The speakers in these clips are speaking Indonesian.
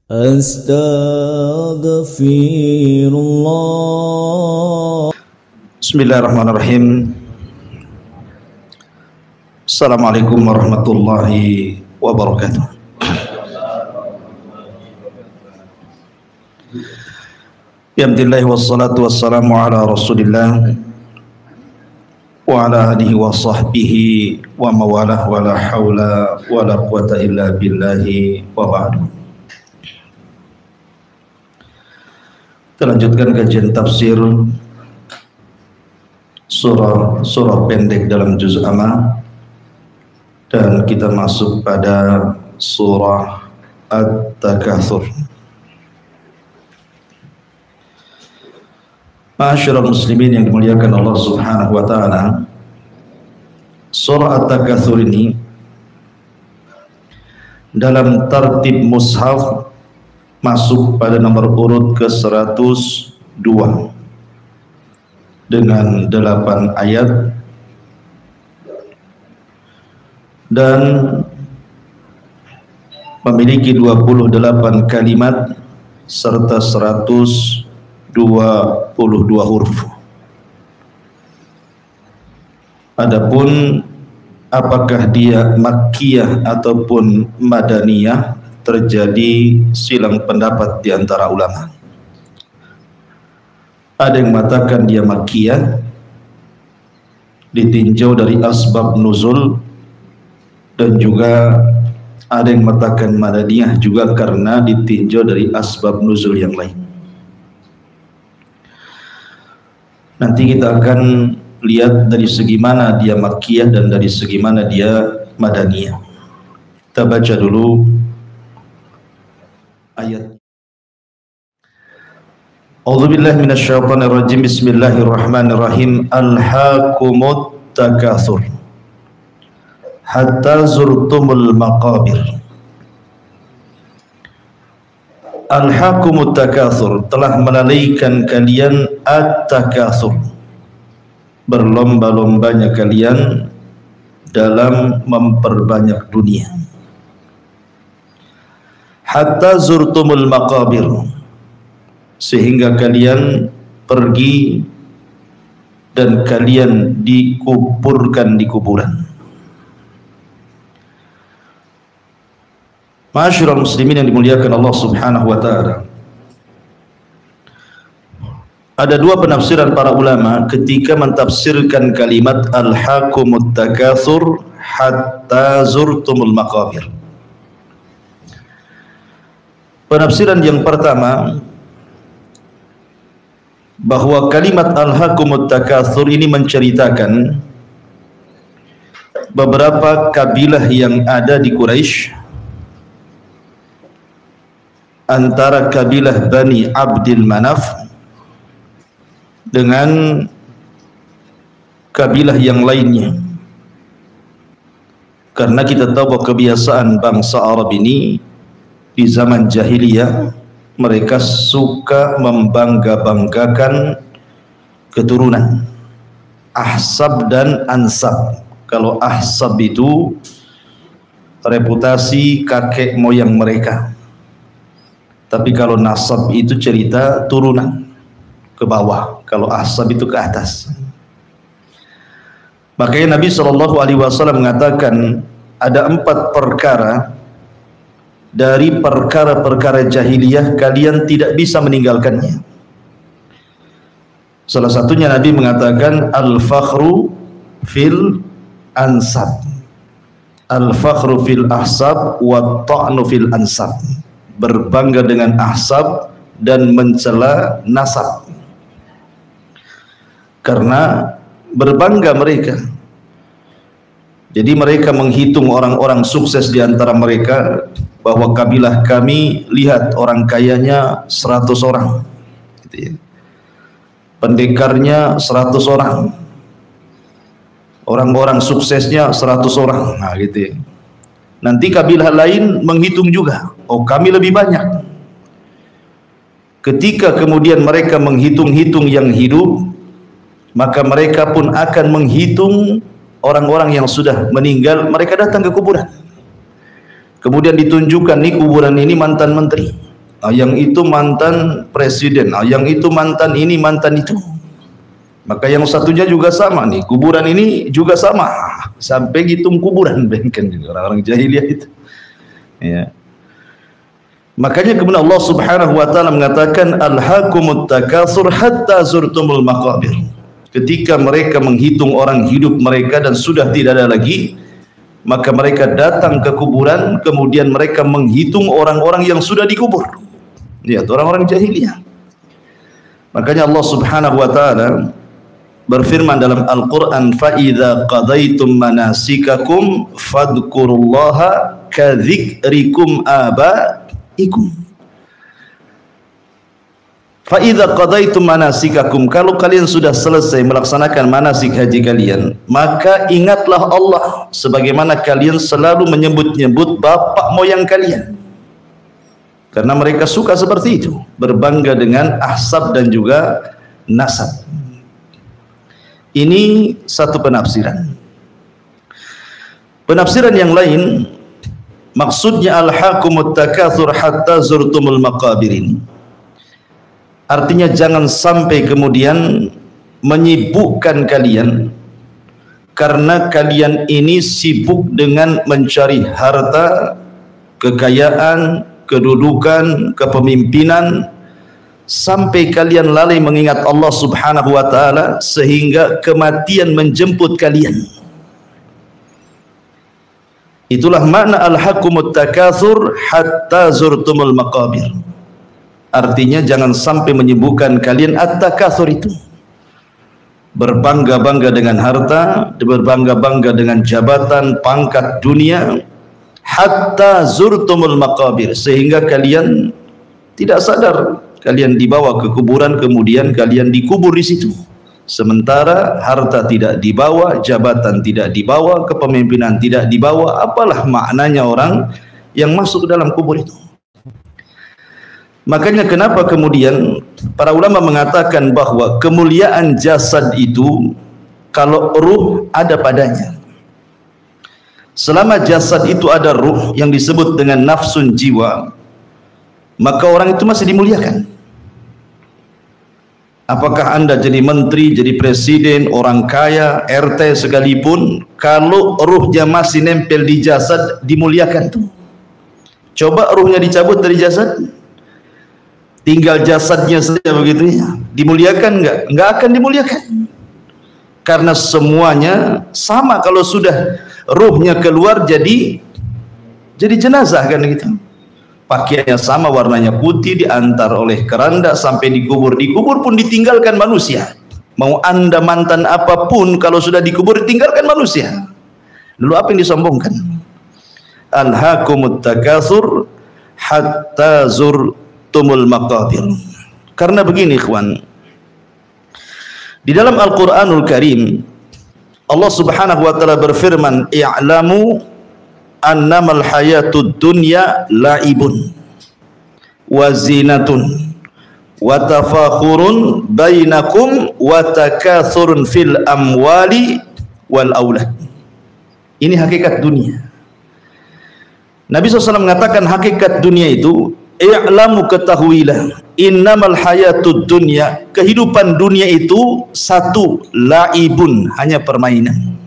Astaghfirullah. Bismillahirrahmanirrahim. Assalamualaikum warahmatullahi wabarakatuh. Alhamdulillah wassalatu wassalamu ala Rasulillah wa ala alihi wa sahbihi wa mawalah wa la hawla wa la quwata illa billahi wa ba'du. Kita lanjutkan kajian tafsir surah pendek dalam juz amma, dan kita masuk pada surah At-Takatsur. Ma'asyiral muslimin yang dimuliakan Allah Subhanahu wa taala, surah At-Takatsur ini dalam tartib mushaf masuk pada nomor urut ke-102 dengan 8 ayat dan memiliki 28 kalimat serta 122 huruf. Adapun apakah dia makkiyah ataupun madaniyah, terjadi silang pendapat di antara ulama. Ada yang mengatakan dia makkiyah, ditinjau dari asbab nuzul, dan juga ada yang mengatakan madaniyah juga karena ditinjau dari asbab nuzul yang lain. Nanti kita akan lihat dari segi mana dia makkiyah dan dari segi mana dia madaniyah. Kita baca dulu ayat. A'udzubillahi minasyaitonirrajim. Bismillahirrahmanirrahim. Alhaakumut takatsur hatta zurtumul maqabir. Alhaakumut takatsur, telah melalaikan kalian at-takatsur, berlomba-lombanya kalian dalam memperbanyak dunia. Hatta zurtumul maqabir, sehingga kalian pergi dan kalian dikuburkan di kuburan. Ma'asyiral muslimin yang dimuliakan Allah Subhanahu wa taala, ada dua penafsiran para ulama ketika mentafsirkan kalimat alhaakumut takatsur hatta zurtumul maqabir. Penafsiran yang pertama, bahwa kalimat alhaakumut takatsur ini menceritakan beberapa kabilah yang ada di Quraisy, antara kabilah Bani Abdil Manaf dengan kabilah yang lainnya. Karena kita tahu bahwa kebiasaan bangsa Arab ini di zaman jahiliyah, mereka suka membangga-banggakan keturunan, ahsab dan ansab. Kalau ahsab itu reputasi kakek moyang mereka, tapi kalau nasab itu cerita turunan ke bawah, kalau ahsab itu ke atas. Makanya Nabi SAW mengatakan ada 4 perkara dari perkara-perkara jahiliyah kalian tidak bisa meninggalkannya. Salah satunya Nabi mengatakan al-fakhru fil ansab, al-fakhru fil ahsab wa ta'nu fil ansab, berbangga dengan ahsab dan mencela nasab. Karena berbangga mereka, jadi mereka menghitung orang-orang sukses di antara mereka, bahwa kabilah kami, lihat orang kayanya 100 orang gitu ya, pendekarnya 100 orang, orang-orang suksesnya 100 orang, nah gitu ya. Nanti kabilah lain menghitung juga, oh kami lebih banyak. Ketika kemudian mereka menghitung-hitung yang hidup, maka mereka pun akan menghitung orang-orang yang sudah meninggal. Mereka datang ke kuburan, kemudian ditunjukkan nih kuburan ini mantan menteri, yang itu mantan presiden, yang itu mantan ini, mantan itu. Maka yang satunya juga sama nih, kuburan ini juga sama, sampai hitung kuburan, kan orang-orang jahiliyah itu. Ya. Makanya kemudian Allah Subhanahu wa taala mengatakan alhaakumut takatsur hatta zurtumul maqabir. Ketika mereka menghitung orang hidup mereka dan sudah tidak ada lagi, maka mereka datang ke kuburan, kemudian mereka menghitung orang-orang yang sudah dikubur. Lihat orang-orang jahiliyah. Makanya Allah Subhanahu wa taala berfirman dalam Al-Qur'an, fa idza qadaitum manasikakum fadhkurullaha kadzikrikum abaikum. Fa idza qadaitum manasikakum, kalau kalian sudah selesai melaksanakan manasik haji kalian, maka ingatlah Allah sebagaimana kalian selalu menyebut-nyebut bapak moyang kalian. Karena mereka suka seperti itu, berbangga dengan ahsab dan juga nasab. Ini satu penafsiran. Penafsiran yang lain, maksudnya alhaakumut takatsur hatta zurtumul maqabir ini, artinya jangan sampai kemudian menyibukkan kalian karena kalian ini sibuk dengan mencari harta, kekayaan, kedudukan, kepemimpinan, sampai kalian lalai mengingat Allah Subhanahu wa taala sehingga kematian menjemput kalian. Itulah makna alhaakumut takatsur hatta zurtumul maqabir. Artinya jangan sampai menyibukkan kalian at-takatsur itu, berbangga-bangga dengan harta, berbangga-bangga dengan jabatan, pangkat dunia, hatta zurtumul maqabir, sehingga kalian tidak sadar kalian dibawa ke kuburan, kemudian kalian dikubur di situ. Sementara harta tidak dibawa, jabatan tidak dibawa, kepemimpinan tidak dibawa, apalah maknanya orang yang masuk ke dalam kubur itu. Makanya kenapa kemudian para ulama mengatakan bahwa kemuliaan jasad itu kalau ruh ada padanya. Selama jasad itu ada ruh yang disebut dengan nafsun jiwa, maka orang itu masih dimuliakan. Apakah Anda jadi menteri, jadi presiden, orang kaya, RT sekalipun, kalau ruhnya masih nempel di jasad, dimuliakan tuh. Coba ruhnya dicabut dari jasad, tinggal jasadnya saja begitu ya, dimuliakan enggak? Enggak akan dimuliakan. Karena semuanya sama, kalau sudah ruhnya keluar jadi jenazah kan gitu. Pakaiannya sama, warnanya putih, diantar oleh keranda sampai dikubur. Dikubur pun ditinggalkan manusia. Mau Anda mantan apapun, kalau sudah dikubur ditinggalkan manusia. Lalu apa yang disombongkan? Alhaakumut takatsur hatta zurtumul maqabir. Karena begini ikhwan, di dalam Al-Qur'anul Karim Allah Subhanahu wa taala berfirman, i'lamu annamal hayatud dunya la'ibun wa zinatun wa tafakhurun bainakum wa takathurun fil amwali wal aulad. Ini hakikat dunia. Nabi SAW mengatakan hakikat dunia itu, i'lamu, ketahuilah, innamal hayatud dunya, kehidupan dunia itu satu, la'ibun, hanya permainan.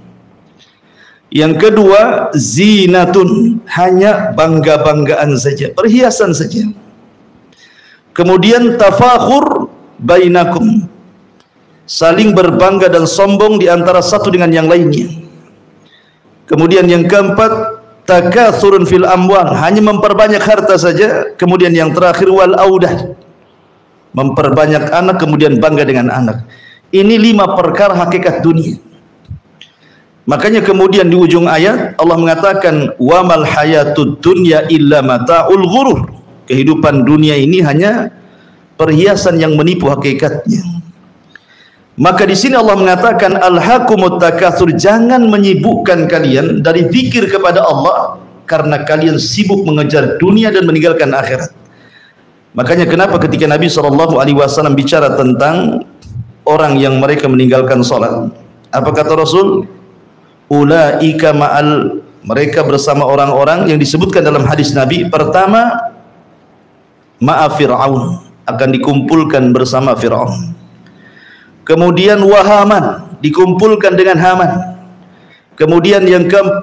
Yang kedua, zinatun, hanya bangga-banggaan saja, perhiasan saja. Kemudian tafakhur bainakum, saling berbangga dan sombong di antara satu dengan yang lainnya. Kemudian yang keempat, takathurun fil amwal, hanya memperbanyak harta saja. Kemudian yang terakhir, wal audah, memperbanyak anak, kemudian bangga dengan anak. Ini 5 perkara hakikat dunia. Makanya kemudian di ujung ayat Allah mengatakan, wa mal hayatud dunya illa mata'ul ghurur. Kehidupan dunia ini hanya perhiasan yang menipu hakikatnya. Maka di sini Allah mengatakan alhaakumut takatsur, jangan menyibukkan kalian dari zikir kepada Allah karena kalian sibuk mengejar dunia dan meninggalkan akhirat. Makanya kenapa ketika Nabi SAW bicara tentang orang yang mereka meninggalkan salat, apa kata Rasul? Ulaika ma'al, mereka bersama orang-orang yang disebutkan dalam hadis Nabi. Pertama, ma'a Fir'aun, akan dikumpulkan bersama Fir'aun. Kemudian wa Haman, dikumpulkan dengan Haman. Kemudian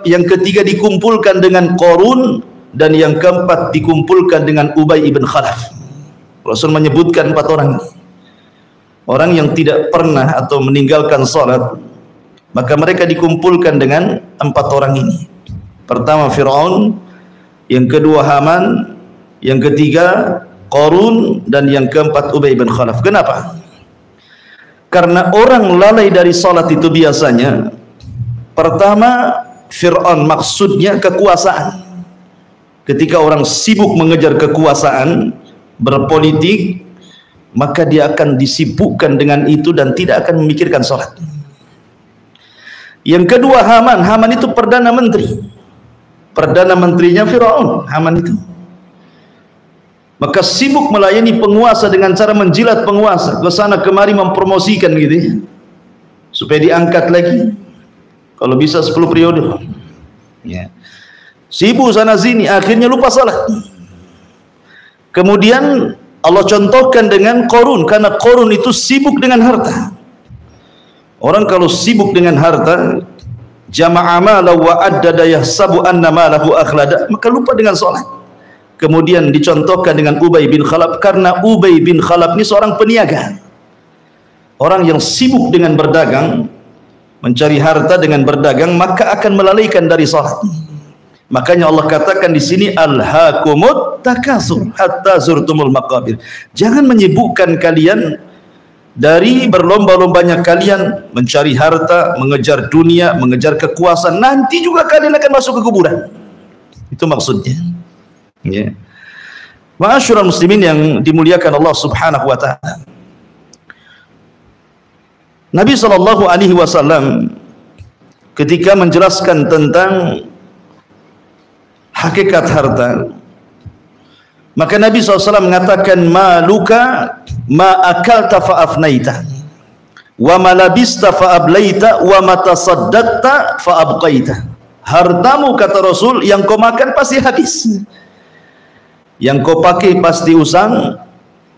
yang ketiga dikumpulkan dengan Qarun, dan yang keempat dikumpulkan dengan Ubay ibn Khalaf. Rasul menyebutkan 4 orang. Orang yang tidak pernah atau meninggalkan salat, maka mereka dikumpulkan dengan 4 orang ini. Pertama Fir'aun, yang kedua Haman, yang ketiga Qarun, dan yang keempat Ubay bin Khalaf. Kenapa? Karena orang lalai dari salat itu biasanya, pertama Fir'aun maksudnya kekuasaan. Ketika orang sibuk mengejar kekuasaan, berpolitik, maka dia akan disibukkan dengan itu dan tidak akan memikirkan salat. Yang kedua Haman. Haman itu perdana menteri. Perdana menterinya Fir'aun, Haman itu. Maka sibuk melayani penguasa dengan cara menjilat penguasa, ke sana kemari mempromosikan gitu ya, supaya diangkat lagi. Kalau bisa 10 periode. Ya. Sibuk sana sini, akhirnya lupa salat. Kemudian Allah contohkan dengan Qarun, karena Qarun itu sibuk dengan harta. Orang kalau sibuk dengan harta, jama'a malahu wa addada yahsabu anna malahu akhlada, maka lupa dengan salat. Kemudian dicontohkan dengan Ubay bin Khalaf, karena Ubay bin Khalaf ini seorang peniaga. Orang yang sibuk dengan berdagang, mencari harta dengan berdagang, maka akan melalaikan dari salat. Makanya Allah katakan di sini, alhaakumut takasur hatta zurtumul maqabir. Jangan menyibukkan kalian dari berlomba-lombanya kalian mencari harta, mengejar dunia, mengejar kekuasaan. Nanti juga kalian akan masuk ke kuburan. Itu maksudnya. Ya. Ma'asyiral muslimin yang dimuliakan Allah Subhanahu wa taala. Nabi sallallahu alaihi wasallam ketika menjelaskan tentang hakikat harta, maka Nabi SAW mengatakan, maluka ma akalta fa afnaita, wa ma labista fa ablaita, wa ma tasaddaqta fa abqaita. Hartamu, kata Rasul, yang kau makan pasti habis, yang kau pakai pasti usang,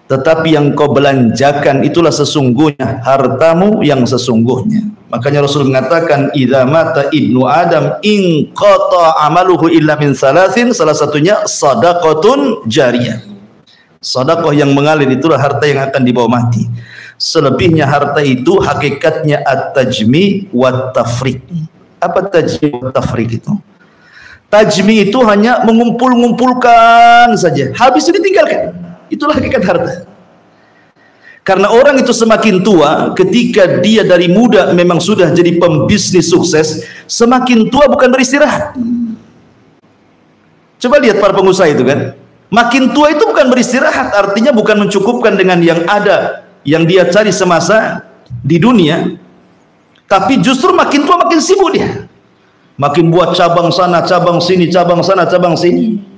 tetapi yang kau belanjakan itulah sesungguhnya hartamu yang sesungguhnya. Makanya Rasul mengatakan, idza mata ibnu Adam in qata amaluhu illa min salasin, salah satunya sadaqatun jariyah. Sedekah yang mengalir itulah harta yang akan dibawa mati. Selebihnya harta itu hakikatnya at-tajmi wa tafriq. Apa tajmi wa tafriq itu? Tajmi itu hanya mengumpul-ngumpulkan saja, habis itu ditinggalkan. Itulah hakikat harta. Karena orang itu semakin tua, ketika dia dari muda memang sudah jadi pembisnis sukses, semakin tua bukan beristirahat. Coba lihat para pengusaha itu kan, makin tua itu bukan beristirahat, artinya bukan mencukupkan dengan yang ada, yang dia cari semasa di dunia, tapi justru makin tua makin sibuk dia, makin buat cabang sana, cabang sini, cabang sana, cabang sini.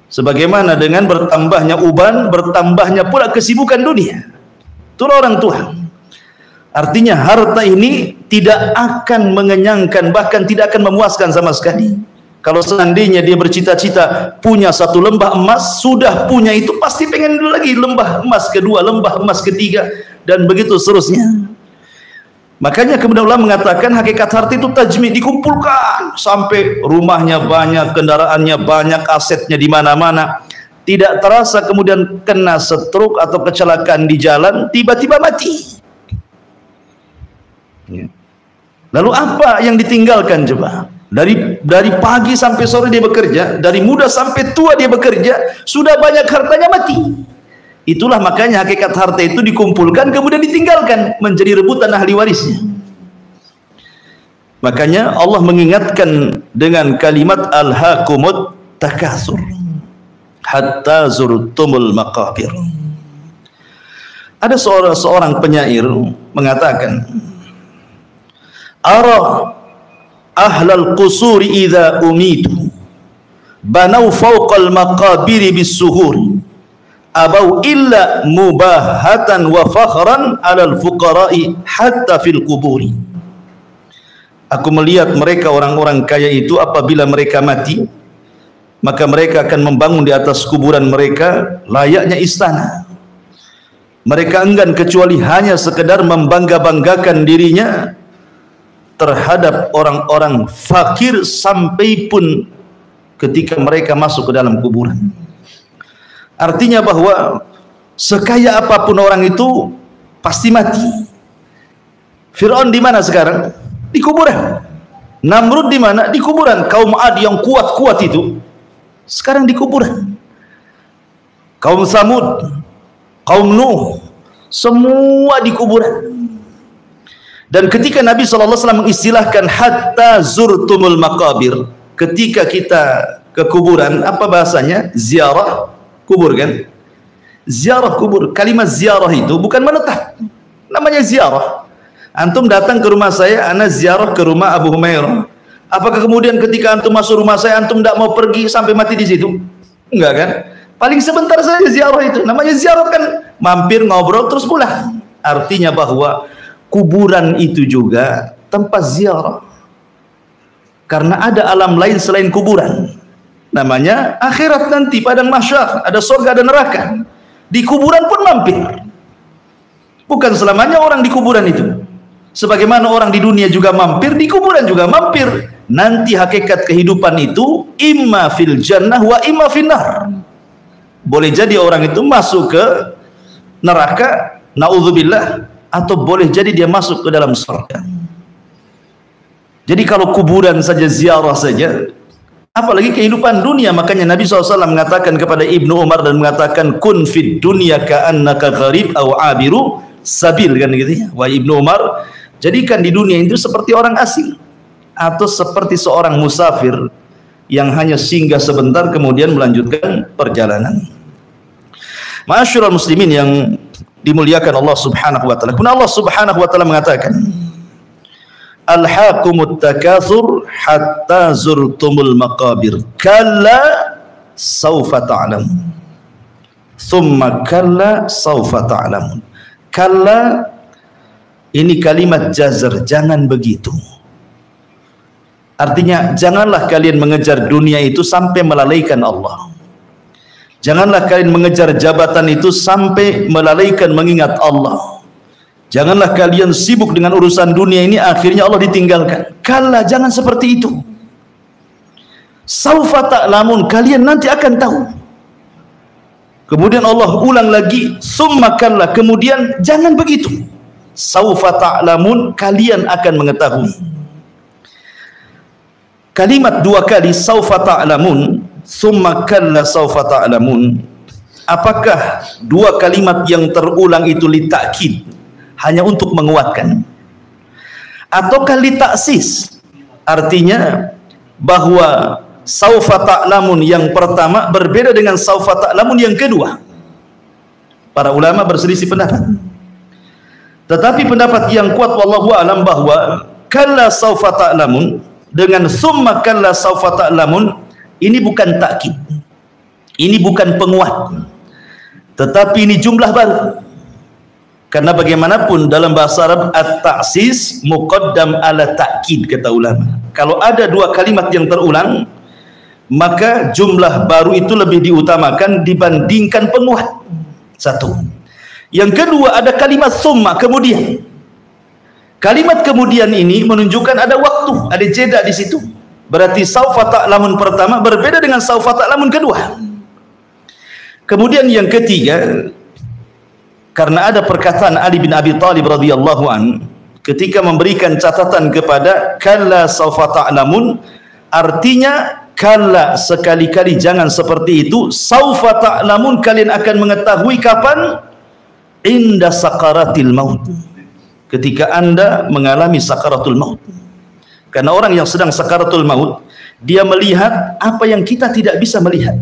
Sebagaimana dengan bertambahnya uban, bertambahnya pula kesibukan dunia. Itulah orang tua. Artinya harta ini tidak akan mengenyangkan, bahkan tidak akan memuaskan sama sekali. Kalau seandainya dia bercita-cita punya 1 lembah emas, sudah punya itu pasti pengen lagi lembah emas kedua, lembah emas ketiga, dan begitu seterusnya. Makanya kemudian Allah mengatakan hakikat harta itu tajmi, dikumpulkan sampai rumahnya banyak, kendaraannya banyak, asetnya di mana-mana. Tidak terasa kemudian kena stroke atau kecelakaan di jalan, tiba-tiba mati. Lalu apa yang ditinggalkan coba? Dari pagi sampai sore dia bekerja, dari muda sampai tua dia bekerja, sudah banyak hartanya mati. Itulah makanya hakikat harta itu dikumpulkan kemudian ditinggalkan menjadi rebutan ahli warisnya. Makanya Allah mengingatkan dengan kalimat alhaakumut takasur hatta zurtumul maqabir. Ada seorang penyair mengatakan, ara ahlal qusuri idza umitu banau fawqal maqabiri bis-suhuri abau illa mubahatan wa fakhran alal fuqara'i hatta fil kuburi. Aku melihat mereka orang-orang kaya itu apabila mereka mati, maka mereka akan membangun di atas kuburan mereka layaknya istana. Mereka enggan kecuali hanya sekedar membangga-banggakan dirinya terhadap orang-orang fakir, sampai pun ketika mereka masuk ke dalam kuburan. Artinya bahwa sekaya apapun orang itu pasti mati. Fir'aun di mana sekarang? Di kuburan. Namrud di mana? Di kuburan. Kaum Ad yang kuat-kuat itu sekarang di kuburan. Kaum Samud, kaum Nuh, semua di kuburan. Dan ketika Nabi SAW mengistilahkan hatta zurtumul maqabir, ketika kita ke kuburan, apa bahasanya? Ziarah kubur kan? Ziarah kubur. Kalimat ziarah itu bukan menetap, namanya ziarah. Antum datang ke rumah saya, ana ziarah ke rumah Abu Humairah. Apakah kemudian ketika antum masuk rumah saya, antum tidak mau pergi sampai mati di situ? Enggak kan? Paling sebentar saja ziarah itu. Namanya ziarah kan mampir, ngobrol, terus pulang. Artinya bahwa kuburan itu juga tempat ziarah. Karena ada alam lain selain kuburan. Namanya akhirat nanti, padang mahsyar, ada surga dan neraka. Di kuburan pun mampir. Bukan selamanya orang di kuburan itu. Sebagaimana orang di dunia juga mampir, di kuburan juga mampir. Nanti hakikat kehidupan itu imma fil jannah wa imma fil nar. Boleh jadi orang itu masuk ke neraka, naudzubillah, atau boleh jadi dia masuk ke dalam surga. Jadi kalau kuburan saja, ziarah saja, apalagi kehidupan dunia. Makanya Nabi SAW mengatakan kepada Ibnu Umar dan mengatakan kun fid dunya ka'annaka gharib aw abiru sabil, kan gitu ya. Wah Ibnu Umar, jadikan di dunia itu seperti orang asing atau seperti seorang musafir yang hanya singgah sebentar kemudian melanjutkan perjalanan. Ma'asyiral muslimin yang dimuliakan Allah Subhanahu wa taala. Kemudian Allah Subhanahu wa taala mengatakan, alhaqumut takatsur hatta zurtumul maqabir kalla saufa ta'lamun thumma kalla saufa ta'lamun. Kalla ini kalimat jazr, jangan begitu. Artinya janganlah kalian mengejar dunia itu sampai melalaikan Allah. Janganlah kalian mengejar jabatan itu sampai melalaikan mengingat Allah. Janganlah kalian sibuk dengan urusan dunia ini akhirnya Allah ditinggalkan. Kalla, jangan seperti itu. Saufa ta'lamun, kalian nanti akan tahu. Kemudian Allah ulang lagi, summa kalla, kemudian jangan begitu. Saufa ta'lamun, kalian akan mengetahui. Kalimat dua kali saufa ta'lamun, summa kalla saufa ta'lamun. Apakah dua kalimat yang terulang itu litakid, hanya untuk menguatkan, ataukah litaksis, artinya bahwa saufa ta'lamun yang pertama berbeda dengan saufa ta'lamun yang kedua? Para ulama berselisih pendapat. Tetapi pendapat yang kuat wallahu alam bahwa kalla saufa ta'lamun dengan summa kalla saufa ta'lamun ini bukan takkid, ini bukan penguat, tetapi ini jumlah baru. Karena bagaimanapun dalam bahasa Arab at-ta'sis muqaddam ala ta'kid, kata ulama. Kalau ada dua kalimat yang terulang, maka jumlah baru itu lebih diutamakan dibandingkan penguat. Satu. Yang kedua, ada kalimat summa, kemudian. Kalimat kemudian ini menunjukkan ada waktu, ada jeda di situ. Berarti saufa ta'lamun pertama berbeda dengan saufa ta'lamun kedua. Kemudian yang ketiga, karena ada perkataan Ali bin Abi Thalib radhiyallahu an ketika memberikan catatan kepada kalla saufa ta'lamun, artinya kalla, sekali-kali jangan seperti itu. Saufa ta'lamun, kalian akan mengetahui kapan? Inda sakaratil maut, ketika anda mengalami sakaratul maut. Karena orang yang sedang sakaratul maut, dia melihat apa yang kita tidak bisa melihat.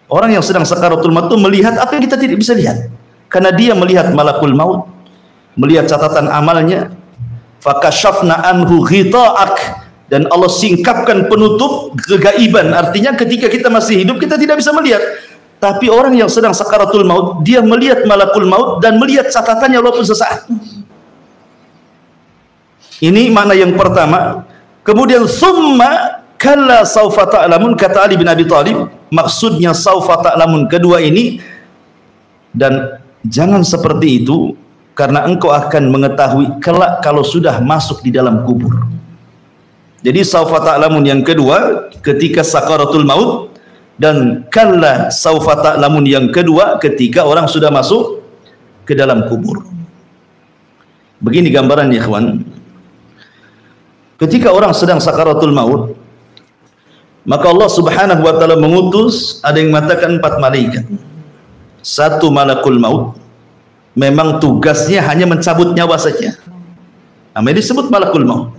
Orang yang sedang sakaratul maut itu melihat apa yang kita tidak bisa lihat. Karena dia melihat malakul maut, melihat catatan amalnya. Fakashafna anhu ghita'ak, dan Allah singkapkan penutup kegaiban. Artinya ketika kita masih hidup kita tidak bisa melihat. Tapi orang yang sedang sakaratul maut, dia melihat malakul maut dan melihat catatannya walaupun sesaat. Ini makna yang pertama. Kemudian summa kalla saufa ta'lamun, kata Ali bin Abi Thalib, maksudnya saufa ta'lamun kedua ini, dan jangan seperti itu karena engkau akan mengetahui kelak kalau sudah masuk di dalam kubur. Jadi saufa ta'lamun yang kedua ketika sakaratul maut, dan kalla saufa ta'lamun yang kedua ketika orang sudah masuk ke dalam kubur. Begini gambarannya, ikhwan. Ketika orang sedang sakaratul maut, maka Allah Subhanahu wa taala mengutus, ada yang mengatakan 4 malaikat. Satu malakul maut, memang tugasnya hanya mencabut nyawa saja. Namanya disebut malakul maut.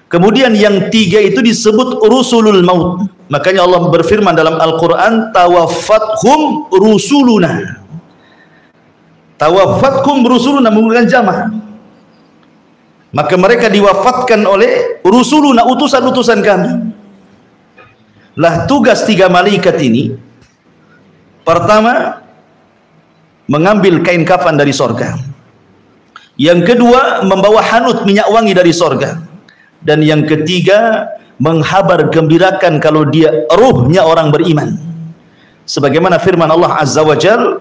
Kemudian yang 3 itu disebut rusulul maut. Makanya Allah berfirman dalam Al-Quran, tawaffathum rusuluna. Tawaffathum rusuluna menggunakan jama'. Maka mereka diwafatkan oleh rusuluna, utusan-utusan kami. Lah tugas 3 malaikat ini, pertama mengambil kain kafan dari sorga, yang kedua membawa hanut minyak wangi dari sorga, dan yang ketiga menghabar gembirakan kalau dia ruhnya orang beriman. Sebagaimana firman Allah Azza wa Jal,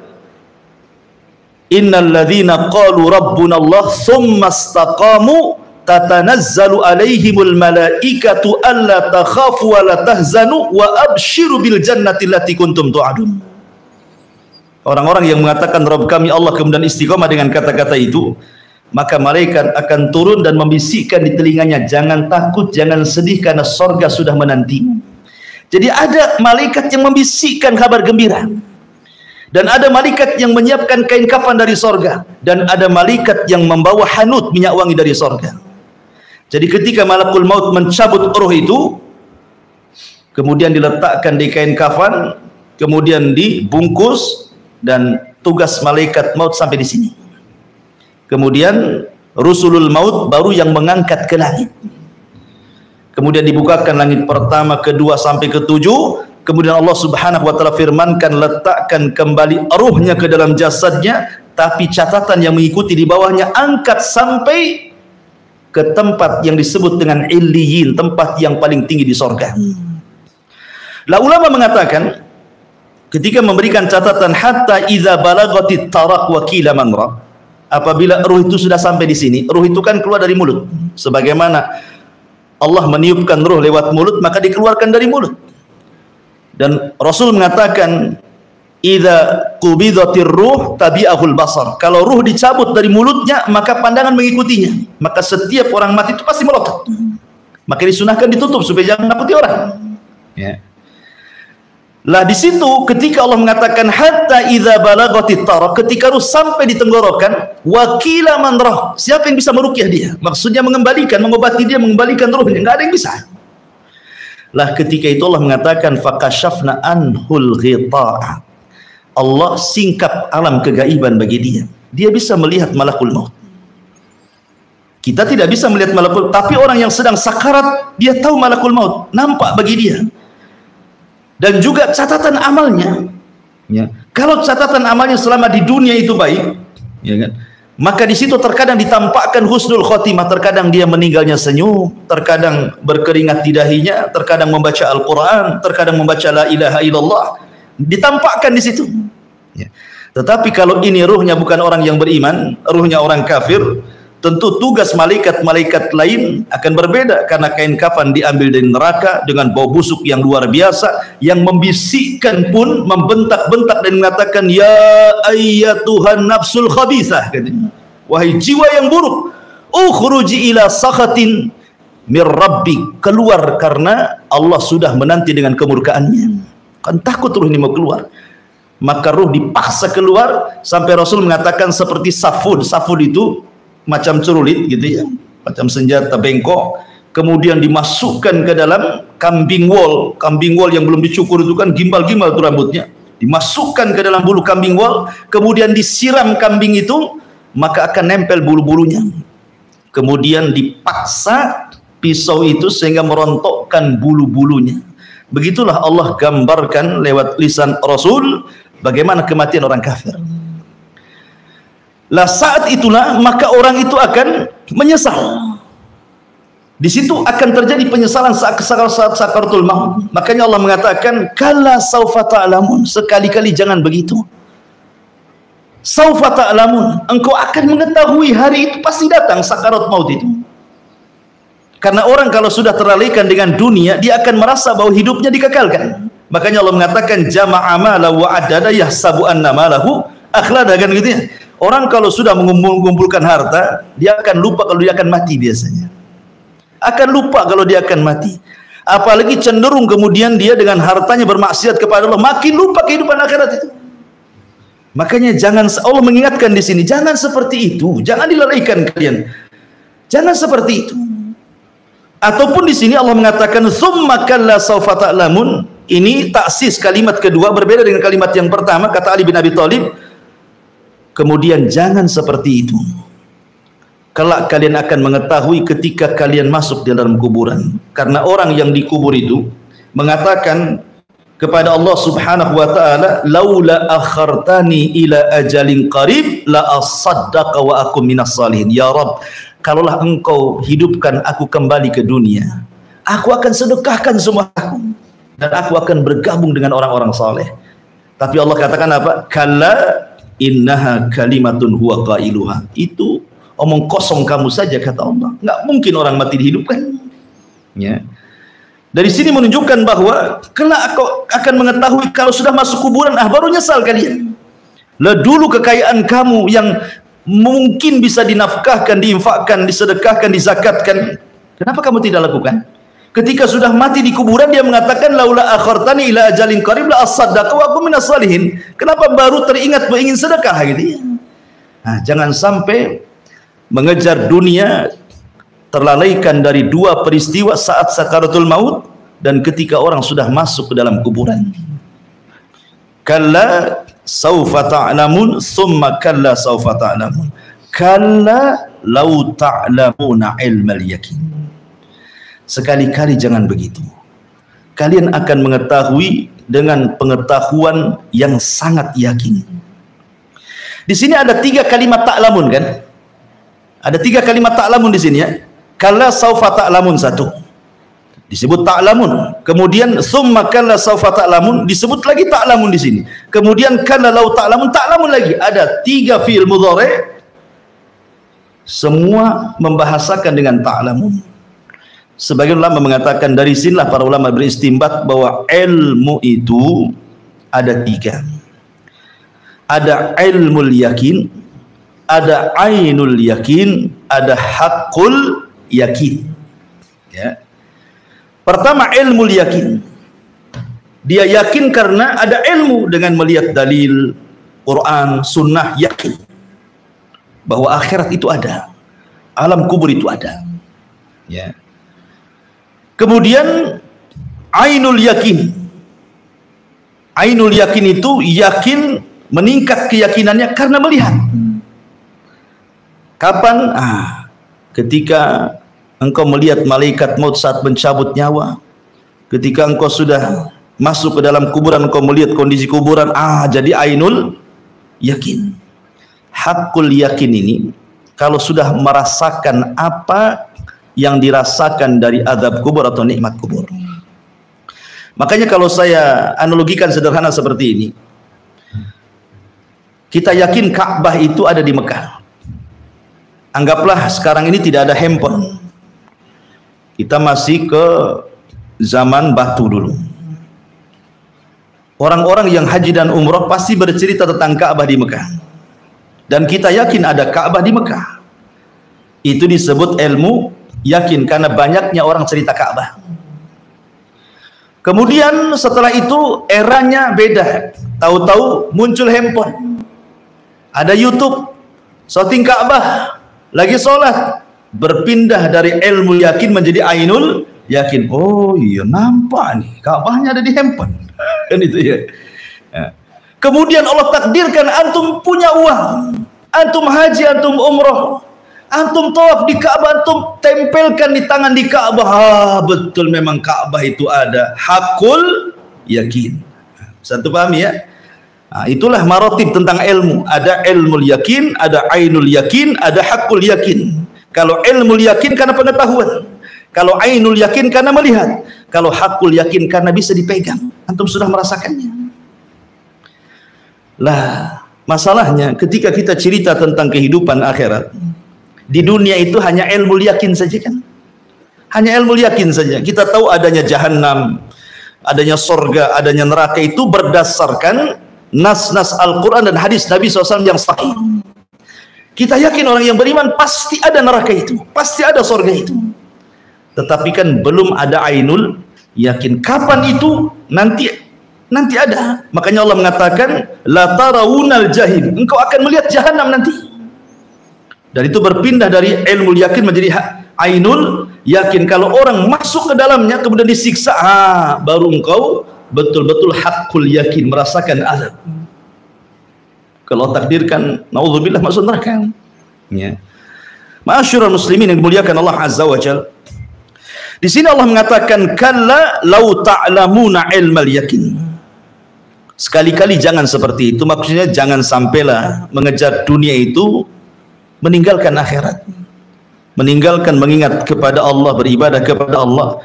innal ladzina qalu rabbuna Allah tsumma istaqamu tatanazzalu alaihimul malaikatu alla takhafu wa la tahzanu wa abshiru bil jannati allati kuntum tu'adun. Orang-orang yang mengatakan Rabb kami Allah kemudian istiqamah dengan kata-kata itu, maka malaikat akan turun dan membisikkan di telinganya, jangan takut, jangan sedih karena sorga sudah menanti. Jadi ada malaikat yang membisikkan kabar gembira, dan ada malaikat yang menyiapkan kain kafan dari sorga, dan ada malaikat yang membawa hanut minyak wangi dari sorga. Jadi ketika malakul maut mencabut roh itu, kemudian diletakkan di kain kafan, kemudian dibungkus, dan tugas malaikat maut sampai di sini. Kemudian rusulul maut baru yang mengangkat ke langit. Kemudian dibukakan langit pertama, kedua sampai ketujuh. Kemudian Allah Subhanahu wa taala firmankan, letakkan kembali ruhnya ke dalam jasadnya, tapi catatan yang mengikuti di bawahnya, angkat sampai ke tempat yang disebut dengan illiyin, tempat yang paling tinggi di sorga. Lah ulama mengatakan, ketika memberikan catatan hatta idza balagatit taraq wa qila man ra, apabila ruh itu sudah sampai di sini, ruh itu kan keluar dari mulut. Sebagaimana Allah meniupkan ruh lewat mulut, maka dikeluarkan dari mulut. Dan Rasul mengatakan, idza qubidatir ruh tabi'ahul basar. Kalau ruh dicabut dari mulutnya, maka pandangan mengikutinya. Maka setiap orang mati itu pasti melotot. Maka disunahkan ditutup supaya jangan menakuti orang. Ya. Lah di situ ketika Allah mengatakan hatta idza balagatit taraq, ketika ruh sampai di tenggorokan, wakila man rah, siapa yang bisa meruqyah dia? Maksudnya mengembalikan, mengobati dia, mengembalikan ruhnya, enggak ada yang bisa. Lah ketika itu Allah mengatakan fakashafna anhul ghita'a, Allah singkap alam kegaiban bagi dia. Dia bisa melihat malakul maut. Kita tidak bisa melihat malakul, tapi orang yang sedang sakarat dia tahu malakul maut, nampak bagi dia. Dan juga catatan amalnya, ya. Kalau catatan amalnya selama di dunia itu baik, ya kan, maka di situ terkadang ditampakkan husnul khotimah, terkadang dia meninggalnya senyum, terkadang berkeringat di dahinya, terkadang membaca Al-Quran, terkadang membaca la ilaha illallah, ditampakkan di situ. Ya. Tetapi kalau ini ruhnya bukan orang yang beriman, ruhnya orang kafir, tentu tugas malaikat-malaikat lain akan berbeda, karena kain kafan diambil dari neraka dengan bau busuk yang luar biasa, yang membisikkan pun membentak-bentak dan mengatakan ya ayyatuhan nafsul khabithah, katanya, wahai jiwa yang buruk, ukhruji ila sakhatin mir rabbik, keluar karena Allah sudah menanti dengan kemurkaannya. Kan takut ruh ini mau keluar, maka ruh dipaksa keluar sampai Rasul mengatakan seperti safud. Safud itu macam cerulit gitu ya, macam senjata bengkok, kemudian dimasukkan ke dalam kambing wol. Kambing wol yang belum dicukur itu kan gimbal-gimbal itu rambutnya, dimasukkan ke dalam bulu kambing wol, kemudian disiram kambing itu, maka akan nempel bulu-bulunya. Kemudian dipaksa pisau itu sehingga merontokkan bulu-bulunya. Begitulah Allah gambarkan lewat lisan Rasul bagaimana kematian orang kafir. Lah saat itulah maka orang itu akan menyesal. Di situ akan terjadi penyesalan saat sakaratul maut. Makanya Allah mengatakan, kalla saufa ta'lamun, sekali-kali jangan begitu. Saufa ta'lamun, engkau akan mengetahui, hari itu pasti datang sakarat maut itu. Karena orang kalau sudah terlalaikan dengan dunia, dia akan merasa bahwa hidupnya dikekalkan. Makanya Allah mengatakan, jama'a malahu wa adada yahsabu anna malahu akhlada, kan gitu ya. Orang kalau sudah mengumpulkan harta, dia akan lupa kalau dia akan mati biasanya. Akan lupa kalau dia akan mati. Apalagi cenderung kemudian dia dengan hartanya bermaksiat kepada Allah, makin lupa kehidupan akhirat itu. Makanya jangan, Allah mengingatkan di sini, jangan seperti itu, jangan dilalaikan kalian. Jangan seperti itu. Ataupun di sini Allah mengatakan tsumma kalla saufa ta'lamun. Ini taksis kalimat kedua, berbeda dengan kalimat yang pertama, kata Ali bin Abi Thalib. Kemudian jangan seperti itu. Kelak kalian akan mengetahui ketika kalian masuk di dalam kuburan. Karena orang yang dikubur itu mengatakan kepada Allah Subhanahu wa taala, laula akhartani ila ajalin qarib la asaddaqa wa akum minas salihin. Ya Rabb, kalaulah engkau hidupkan aku kembali ke dunia, aku akan sedekahkan semua aku dan aku akan bergabung dengan orang-orang saleh. Tapi Allah katakan apa? Kalla innaha kalimatun huwa qailuha. Itu omong kosong kamu saja, kata Allah. Nggak mungkin orang mati dihidupkan. Ya. Dari sini menunjukkan bahwa kelak kau akan mengetahui kalau sudah masuk kuburan, baru nyesal kalian. Lah dulu kekayaan kamu yang mungkin bisa dinafkahkan, diinfakkan, disedekahkan, dizakatkan, kenapa kamu tidak lakukan? Ketika sudah mati di kuburan, dia mengatakan laula akhartani ila ajalin qarib la asaddaqa wa akum minas salihin. Kenapa baru teringat ingin sedekah gitu ya? Nah, jangan sampai mengejar dunia terlalaikan dari dua peristiwa saat sakaratul maut dan ketika orang sudah masuk ke dalam kuburan. Kalla saufa ta'lamun summa kalla saufa ta'lamun kalla law ta'lamuna ilmal yakin. Sekali-kali jangan begitu. Kalian akan mengetahui dengan pengetahuan yang sangat yakin. Di sini ada 3 kalimat ta'lamun kan? Ada 3 kalimat ta'lamun di sini ya. Kalla saufa ta'lamun, satu disebut ta'lamun. Kemudian summa kalla saufa ta'lamun disebut lagi ta'lamun di sini. Kemudian kalla law ta'lamun, ta'lamun lagi. Ada 3 fi'il mudhari' semua membahasakan dengan ta'lamun. Sebagian ulama mengatakan dari sinilah para ulama beristimbat bahwa ilmu itu ada 3. Ada ilmul yakin, ada ainul yakin, ada haqqul yakin. Ya. Pertama ilmu yakin. Dia yakin karena ada ilmu dengan melihat dalil Quran, sunnah, yakin bahwa akhirat itu ada, alam kubur itu ada. Ya. Kemudian ainul yakin. Ainul yakin itu yakin, meningkat keyakinannya karena melihat. Kapan? Ketika engkau melihat malaikat maut saat mencabut nyawa. Ketika engkau sudah masuk ke dalam kuburan, engkau melihat kondisi kuburan. Jadi ainul yakin. Hakul yakin ini, kalau sudah merasakan apa yang dirasakan dari azab kubur atau nikmat kubur. Makanya kalau saya analogikan sederhana seperti ini, kita yakin Ka'bah itu ada di Mekah. Anggaplah sekarang ini tidak ada handphone. Kita masih ke zaman batu dulu. Orang-orang yang haji dan umrah pasti bercerita tentang Ka'bah di Mekah. Dan kita yakin ada Ka'bah di Mekah. Itu disebut ilmu yakin karena banyaknya orang cerita Ka'bah. Kemudian setelah itu eranya beda. Tahu-tahu muncul handphone. Ada YouTube, shooting Ka'bah, lagi sholat, berpindah dari ilmu yakin menjadi ainul yakin. Oh iya, nampak nih Ka'bahnya ada di handphone. Kan itu ya. Kemudian Allah takdirkan antum punya uang, antum haji, antum umroh, antum tawaf di Ka'bah, antum tempelkan di tangan di Ka'bah. Betul memang Ka'bah itu ada. Hakul yakin. Satu paham ya? Itulah marotib tentang ilmu. Ada ilmu yakin, ada ainul yakin, ada hakul yakin. Kalau ilmu yakin karena pengetahuan, Kalau ainul yakin karena melihat, kalau hakul yakin karena bisa dipegang. Antum sudah merasakannya. Lah, masalahnya ketika kita cerita tentang kehidupan akhirat, di dunia itu hanya ilmu yakin saja kan? Hanya ilmu yakin saja. Kita tahu adanya jahanam, adanya sorga, adanya neraka itu berdasarkan nas-nas Al-Quran dan hadis Nabi SAW yang sahih. Kita yakin orang yang beriman pasti ada neraka itu, pasti ada sorga itu. Tetapi kan belum ada ainul yakin. Kapan itu? Nanti ada. Makanya Allah mengatakan la tarawunal jahim. Engkau akan melihat jahanam nanti. Dan itu berpindah dari ilmu yakin menjadi ainul yakin. Kalau orang masuk ke dalamnya kemudian disiksa, baru engkau betul-betul hakul yakin merasakan azab. Kalau takdirkan naudzubillah masuk neraka. Ya. Ma'asyiral muslimin yang dimuliakan Allah Azza wa Jalla. Di sini Allah mengatakan kalla lau ta'lamuna ilmal yakin. Sekali-kali jangan seperti itu. Maksudnya jangan sampailah mengejar dunia itu meninggalkan akhirat. Meninggalkan mengingat kepada Allah, beribadah kepada Allah.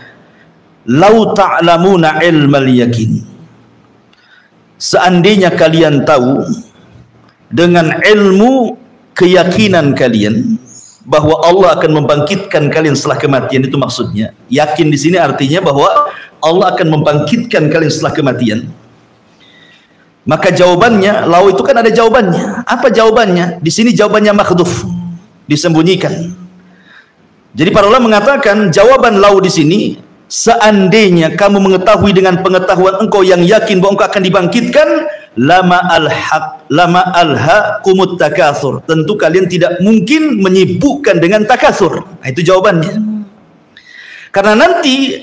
Lau ta'lamuna ilmal yakin. Seandainya kalian tahu dengan ilmu keyakinan kalian bahwa Allah akan membangkitkan kalian setelah kematian, itu maksudnya. Yakin di sini artinya bahwa Allah akan membangkitkan kalian setelah kematian. Maka jawabannya, lau itu kan ada jawabannya. Apa jawabannya? Di sini jawabannya makhdhuf, disembunyikan. Jadi para ulama mengatakan jawaban lau di sini, seandainya kamu mengetahui dengan pengetahuan engkau yang yakin bahwa engkau akan dibangkitkan, lama alhaqumut takatsur. Tentu kalian tidak mungkin menyibukkan dengan takatsur. Nah, itu jawabannya. Karena nanti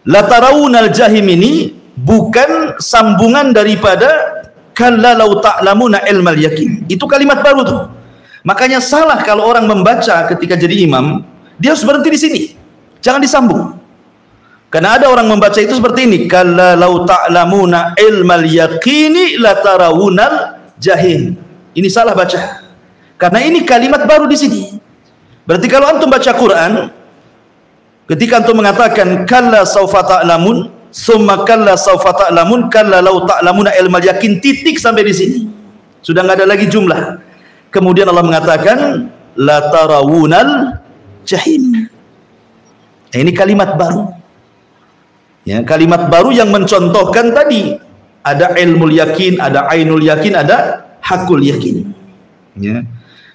la tarawunal jahim ini bukan sambungan daripada kalla law ta'lamuna ilmal yakin. Itu kalimat baru tuh. Makanya salah kalau orang membaca ketika jadi imam, dia harus berhenti di sini. Jangan disambung. Karena ada orang membaca itu seperti ini, kalla law ta'lamuna ilmal yaqini la tarawunal jahim. Ini salah baca. Karena ini kalimat baru di sini. Berarti kalau antum baca Quran, ketika antum mengatakan kalla saufa ta'lamun, summa kalla saufa ta'lamun, kalla law ta'lamuna ilmal yaqin, titik sampai di sini. Sudah enggak ada lagi jumlah. Kemudian Allah mengatakan la tarawunal jahim. Nah, ini kalimat baru. Ya, kalimat baru yang mencontohkan tadi ada ilmu yakin, ada ainul yakin, ada hakul yakin. Ya.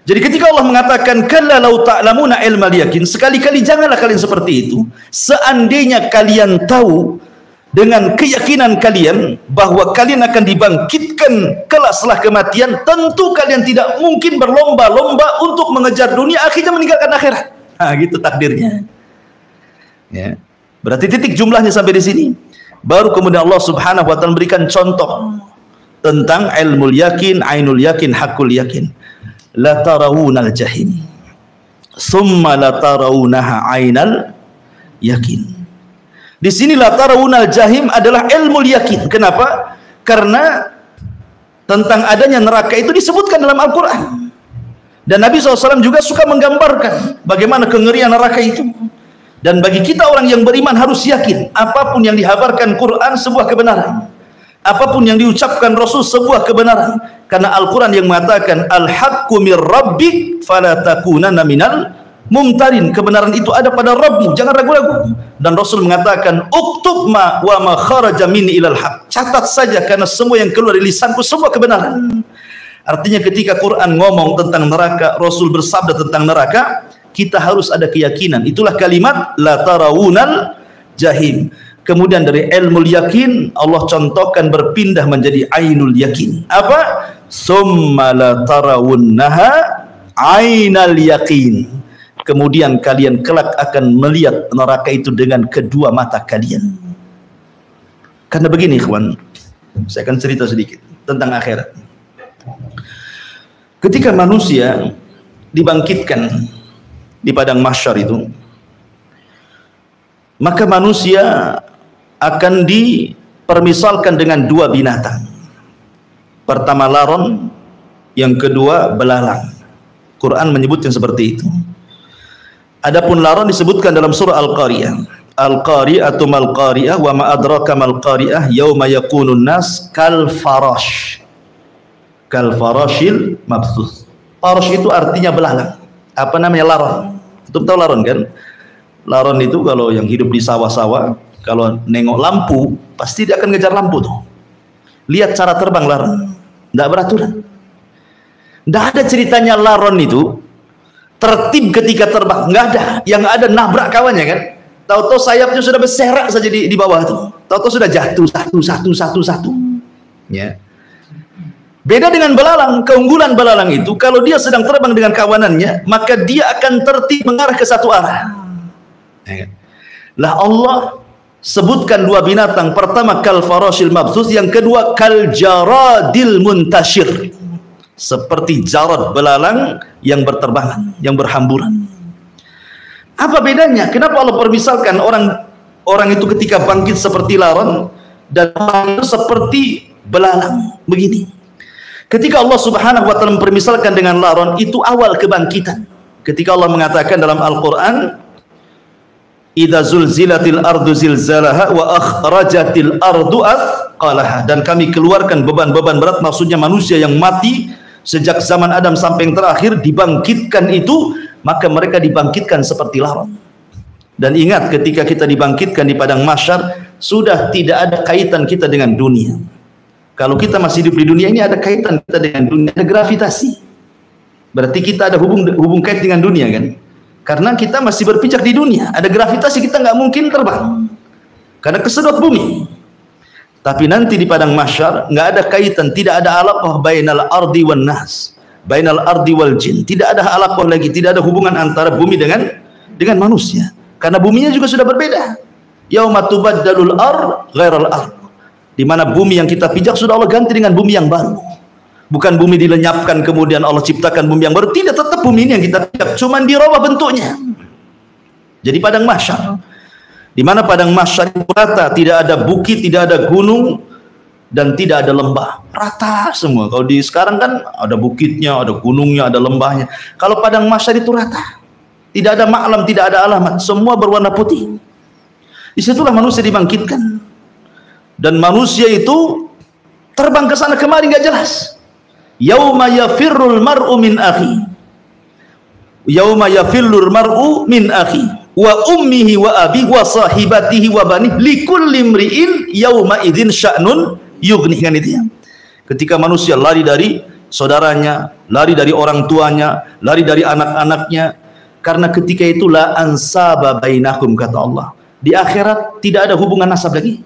Jadi ketika Allah mengatakan kalla law ta'lamuna ilmal yakin, sekali-kali janganlah kalian seperti itu. Seandainya kalian tahu dengan keyakinan kalian bahwa kalian akan dibangkitkan kelak setelah kematian, tentu kalian tidak mungkin berlomba-lomba untuk mengejar dunia akhirnya meninggalkan akhirat. Nah, gitu takdirnya. Ya. Berarti titik jumlahnya sampai di sini. Baru kemudian Allah Subhanahu wa taala memberikan contoh tentang ilmu yakin, ainul yakin, hakul yakin. La tarawunal jahim. Summa la tarawunaha ainal yakin. Di sini la tarawunal jahim adalah ilmu yakin. Kenapa? Karena tentang adanya neraka itu disebutkan dalam Al-Qur'an. Dan Nabi SAW juga suka menggambarkan bagaimana kengerian neraka itu. Dan bagi kita orang yang beriman harus yakin apapun yang dihabarkan Quran sebuah kebenaran, apapun yang diucapkan Rasul sebuah kebenaran. Karena Al-Quran yang mengatakan al-haqqu mir rabbik fala takunanna minal mumtarin. Kebenaran itu ada pada Rabbmu, jangan ragu-ragu. Dan Rasul mengatakan uktub ma wa ma kharaja minni ilal haq. Catat saja karena semua yang keluar dari lisanku semua kebenaran. Artinya ketika Quran ngomong tentang neraka, Rasul bersabda tentang neraka, kita harus ada keyakinan. Itulah kalimat la tarawunal jahim. Kemudian dari ilmu yakin Allah contohkan berpindah menjadi ainul yakin. Apa? Summa la tarawunnaha ainal yakin. Kemudian kalian kelak akan melihat neraka itu dengan kedua mata kalian. Karena begini ikhwan, saya akan cerita sedikit tentang akhirat. Ketika manusia dibangkitkan di padang mahsyar itu, maka manusia akan dipermisalkan dengan dua binatang. Pertama laron, yang kedua belalang. Quran menyebutkan seperti itu. Adapun laron disebutkan dalam surah Al-Qariyah. Al-Qari'atu mal qari'ah wa ma adraka mal qari'ah yauma yakunun nas kal farash. Kal farashil mabsus. Farash itu artinya belalang. Apa namanya laron? Itu tahu laron kan? Laron itu kalau yang hidup di sawah-sawah, kalau nengok lampu, pasti dia akan ngejar lampu tuh. Lihat cara terbang laron. Tidak beraturan. Tidak ada ceritanya laron itu tertib ketika terbang, nggak ada. Yang ada nabrak kawannya kan. Tahu-tahu sayapnya sudah berserak saja di bawah tuh. Tahu-tahu sudah jatuh satu. Ya. Beda dengan belalang. Keunggulan belalang itu kalau dia sedang terbang dengan kawanannya, maka dia akan tertib mengarah ke satu arah. Ya. Lah Allah sebutkan dua binatang. Pertama kal farashil mabsus, yang kedua kal jaradil muntashir. Seperti jarad belalang yang berterbangan, yang berhamburan. Apa bedanya? Kenapa Allah permisalkan orang itu ketika bangkit seperti laron dan orang itu seperti belalang begini? Ketika Allah Subhanahu wa taala mempermisalkan dengan laron, itu awal kebangkitan. Ketika Allah mengatakan dalam Al-Qur'an, "Idza zulzilatil ardu zilzalaha wa akhrajatil ardu athqalaha." Dan kami keluarkan beban-beban berat, maksudnya manusia yang mati sejak zaman Adam sampai yang terakhir dibangkitkan itu, maka mereka dibangkitkan seperti laron. Dan ingat, ketika kita dibangkitkan di padang mahsyar, sudah tidak ada kaitan kita dengan dunia. Kalau kita masih hidup di dunia ini, ada kaitan kita dengan dunia, ada gravitasi. Berarti kita ada hubung kait dengan dunia kan? Karena kita masih berpijak di dunia, ada gravitasi, kita nggak mungkin terbang karena kesedot bumi. Tapi nanti di padang mahsyar nggak ada kaitan, tidak ada alaqah bainal ardi wan nas, bainal ardi wal jin. Tidak ada alaqah lagi, tidak ada hubungan antara bumi dengan manusia. Karena buminya juga sudah berbeda. Yauma tubaddalul ard ghairal ard. Di mana bumi yang kita pijak sudah Allah ganti dengan bumi yang baru. Bukan bumi dilenyapkan kemudian Allah ciptakan bumi yang baru, tidak, tetap bumi ini yang kita pijak, cuman dirubah bentuknya. Jadi padang mahsyar, di mana padang mahsyar itu rata, tidak ada bukit, tidak ada gunung, dan tidak ada lembah, rata semua. Kalau di sekarang kan ada bukitnya, ada gunungnya, ada lembahnya. Kalau padang mahsyar itu rata, tidak ada maklam, tidak ada alamat, semua berwarna putih. Disitulah manusia dibangkitkan, dan manusia itu terbang ke sana kemari nggak jelas. Yauma yafirrul mar'u min akhi, yauma yafirrul mar'u min akhi wa ummihi wa abi wa sahibatihi wa bani likulli imri'in yauma idzin sya'nun yughnih, kan itu ya. Ketika manusia lari dari saudaranya, lari dari orang tuanya, lari dari anak-anaknya, karena ketika itu la ansaba bainakum, kata Allah. Di akhirat tidak ada hubungan nasab lagi.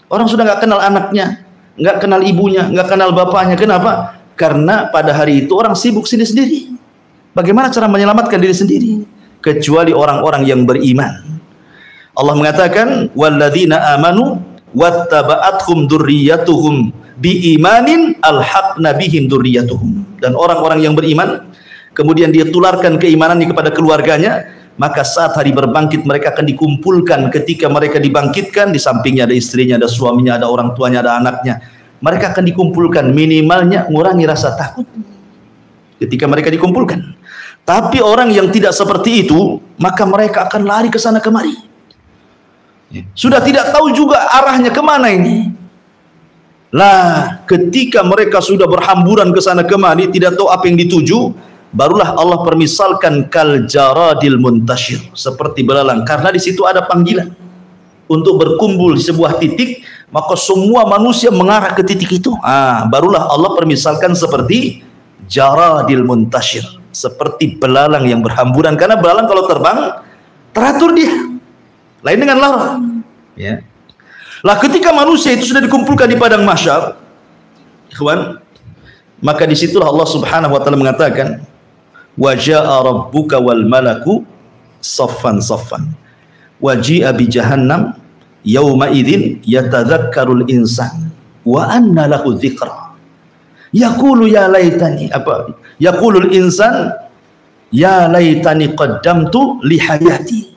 Orang sudah nggak kenal anaknya, nggak kenal ibunya, nggak kenal bapaknya. Kenapa? Karena pada hari itu orang sibuk sendiri-sendiri. Bagaimana cara menyelamatkan diri sendiri? Kecuali orang-orang yang beriman. Allah mengatakan, walladzina amanu wattaba'athum dzurriyyatuhum biimanin alhaqna bihim dzurriyyatuhum. Dan orang-orang yang beriman, kemudian dia tularkan keimanannya kepada keluarganya, maka saat hari berbangkit mereka akan dikumpulkan. Ketika mereka dibangkitkan, di sampingnya ada istrinya, ada suaminya, ada orang tuanya, ada anaknya. Mereka akan dikumpulkan, minimalnya mengurangi rasa takut ketika mereka dikumpulkan. Tapi orang yang tidak seperti itu, maka mereka akan lari ke sana kemari. Sudah tidak tahu juga arahnya kemana ini. Lah, ketika mereka sudah berhamburan ke sana kemari, tidak tahu apa yang dituju, barulah Allah permisalkan kal jaradil muntashir, seperti belalang. Karena di situ ada panggilan untuk berkumpul di sebuah titik, maka semua manusia mengarah ke titik itu. Barulah Allah permisalkan seperti jaradil muntashir, seperti belalang yang berhamburan. Karena belalang kalau terbang teratur dia, lain dengan laron. Ya. Lah ketika manusia itu sudah dikumpulkan di padang mahsyar, ikhwan, maka disitulah Allah Subhanahu wa taala mengatakan, wa jaa rabbuka wal malaku saffan saffan wa ji'a bi jahannam yauma idzin yatadzakkarul insan wa anna lahu dzikra yaqulu ya laitani yaqulul insan ya laitani qaddamtu li hayati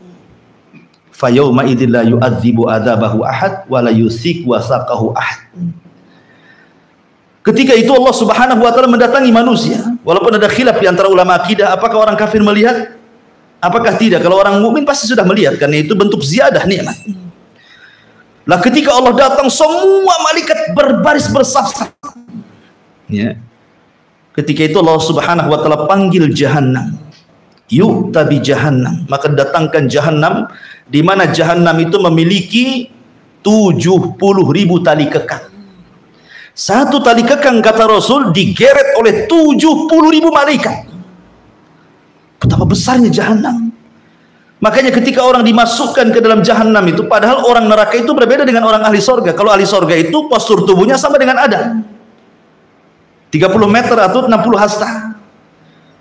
fa yauma idzin la yu'adzibu adzabahu ahad wa la yusik wasaqahu ahad. Ketika itu Allah Subhanahu wa taala mendatangi manusia, walaupun ada khilaf di antara ulama akidah, apakah orang kafir melihat Apakah tidak? Kalau orang mukmin pasti sudah melihat, karena itu bentuk ziyadah nikmat. Lah ketika Allah datang, semua malaikat berbaris bersaf-saf. Ya. Ketika itu Allah Subhanahu wa taala panggil Jahannam. Yu'ta bi Jahannam, maka datangkan Jahannam, di mana Jahannam itu memiliki 70.000 tali kekang. Satu tali kekang, kata Rasul, digeret oleh 70.000 malaikat. Betapa besarnya Jahannam. Makanya ketika orang dimasukkan ke dalam Jahannam itu, padahal orang neraka itu berbeda dengan orang ahli sorga. Kalau ahli sorga itu postur tubuhnya sama dengan Adam, 30 meter atau 60 hasta.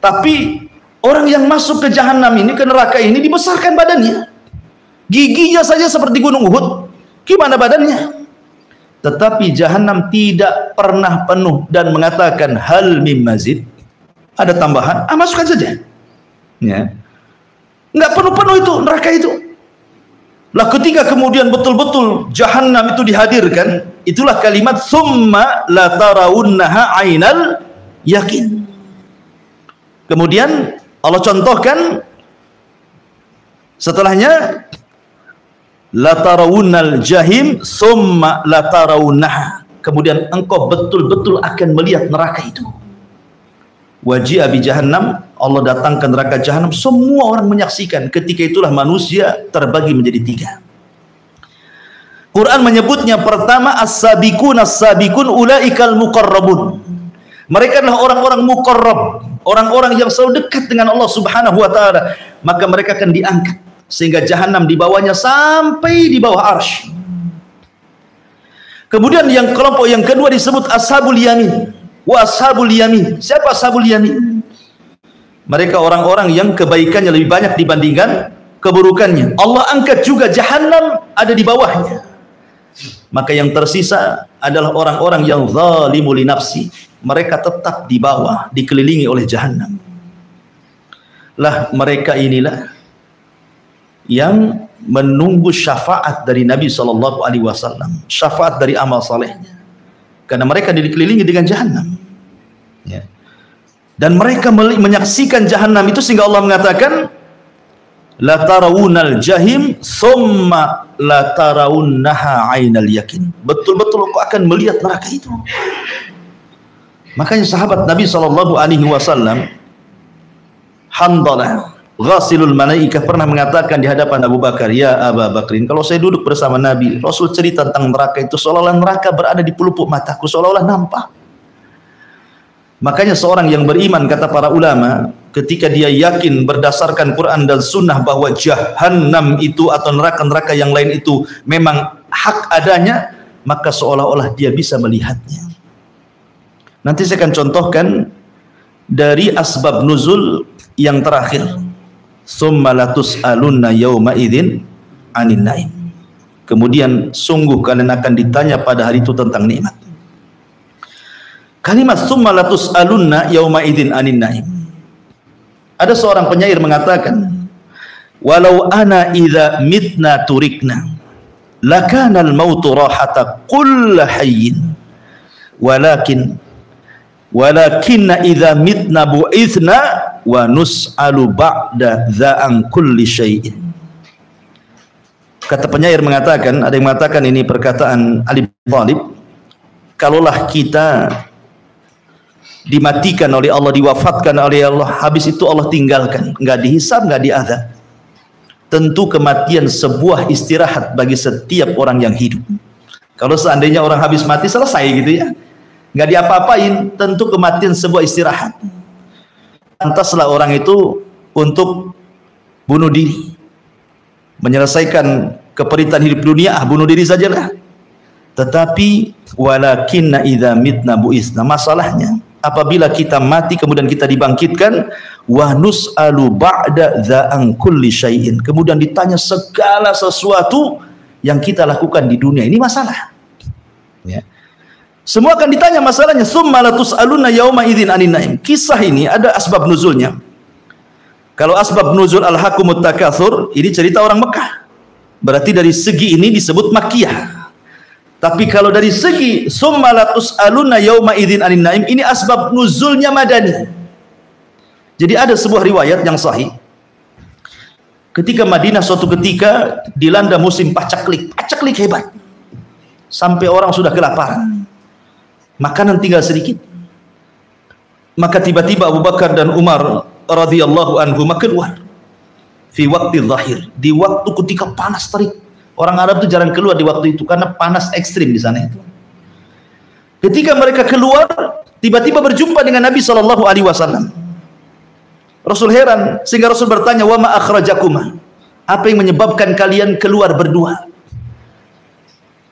Tapi orang yang masuk ke Jahannam ini, ke neraka ini, dibesarkan badannya. Giginya saja seperti gunung Uhud. Gimana badannya? Tetapi Jahannam tidak pernah penuh dan mengatakan hal mim mazid. Ada tambahan? Masukkan saja. Ya. Nggak penuh-penuh itu neraka itu. Lah ketika kemudian betul-betul Jahannam itu dihadirkan, itulah kalimat summa la tarawunnaha ainal yakin. Kemudian Allah contohkan setelahnya, la tarawunnal jahim summa la tarawunnaha. Kemudian engkau betul-betul akan melihat neraka itu. Waji'a bi Jahannam, Allah datangkan neraka Jahannam, semua orang menyaksikan. Ketika itulah manusia terbagi menjadi 3. Quran menyebutnya pertama as-sabiqun as-sabiqun ulaikal muqarrabun. Mereka adalah orang-orang muqarrab, orang-orang yang selalu dekat dengan Allah Subhanahu wa taala. Maka mereka akan diangkat sehingga Jahannam di bawahnya sampai di bawah arsy. Kemudian yang kelompok yang kedua disebut ashabul yamin. Wa ashabul yamin. Siapa ashabul yamin? Mereka orang-orang yang kebaikannya lebih banyak dibandingkan keburukannya. Allah angkat juga Jahannam ada di bawahnya. Maka yang tersisa adalah orang-orang yang zalimu li nafsi. Mereka tetap di bawah, dikelilingi oleh Jahannam. Lah mereka inilah yang menunggu syafaat dari Nabi SAW, syafaat dari amal salehnya, karena mereka dikelilingi dengan Jahannam. Ya. Dan mereka menyaksikan Jahannam itu sehingga Allah mengatakan la tarawunal jahim summa la tarawunnaha ainal yakin. Betul-betul kau akan melihat neraka itu. Makanya sahabat Nabi SAW, Handalah Ghasilul Malaikah, pernah mengatakan di hadapan Abu Bakar, ya Abu Bakrin, kalau saya duduk bersama Nabi, Rasul cerita tentang neraka itu seolah-olah neraka berada di pelupuk mataku, seolah-olah nampak. Makanya seorang yang beriman, kata para ulama, ketika dia yakin berdasarkan Quran dan Sunnah bahwa Jahannam itu atau neraka-neraka yang lain itu memang hak adanya, maka seolah-olah dia bisa melihatnya. Nanti saya akan contohkan dari asbab nuzul yang terakhir. Summa latus'alunna yawma idzin 'anil na'im. Kemudian sungguh kalian akan ditanya pada hari itu tentang nikmat. Kalimat summa latus'alunna yawma idzin 'anil na'im. Ada seorang penyair mengatakan, walau ana idza mitna turikna lakana al-mautu rahata kull hayyin walakinna idza mitna bu'ithna wa nus'alu ba'da dza'an kulli syai'in. Kata penyair mengatakan, ada yang mengatakan ini perkataan Ali bin Thalib, kalaulah kita dimatikan oleh Allah, diwafatkan oleh Allah, habis itu Allah tinggalkan, enggak dihisab, enggak diazab, tentu kematian sebuah istirahat bagi setiap orang yang hidup. Kalau seandainya orang habis mati selesai gitu ya, nggak diapa-apain, tentu kematian sebuah istirahat. Pantaslah orang itu untuk bunuh diri, menyelesaikan keperitan hidup dunia, bunuh diri sajalah. Tetapi walakinna idza mitna bu'isna, masalahnya apabila kita mati kemudian kita dibangkitkan, wa nus'alu ba'da dza'an kulli syai'in, kemudian ditanya segala sesuatu yang kita lakukan di dunia, ini masalah ya. Semua akan ditanya masalahnya. Summa latus'aluna yauma idzin 'anin na'im. Kisah ini ada asbab nuzulnya. Kalau asbab nuzul al-hakumut takatsur, ini cerita orang Mekah. Berarti dari segi ini disebut Makkiyah. Tapi kalau dari segi summa latus'aluna yauma idzin 'anin na'im, ini asbab nuzulnya Madani. Jadi ada sebuah riwayat yang sahih Ketika Madinah suatu ketika dilanda musim pacaklik hebat. Sampai orang sudah kelaparan. Makanan tinggal sedikit. Maka tiba-tiba Abu Bakar dan Umar radhiyallahu anhu keluar. Fi waqti zahir, di waktu ketika panas terik. Orang Arab itu jarang keluar di waktu itu karena panas ekstrim di sana itu. Ketika mereka keluar, tiba-tiba berjumpa dengan Nabi SAW. Rasul heran sehingga Rasul bertanya, "Wa ma akhrajakuma?" Apa yang menyebabkan kalian keluar berdua?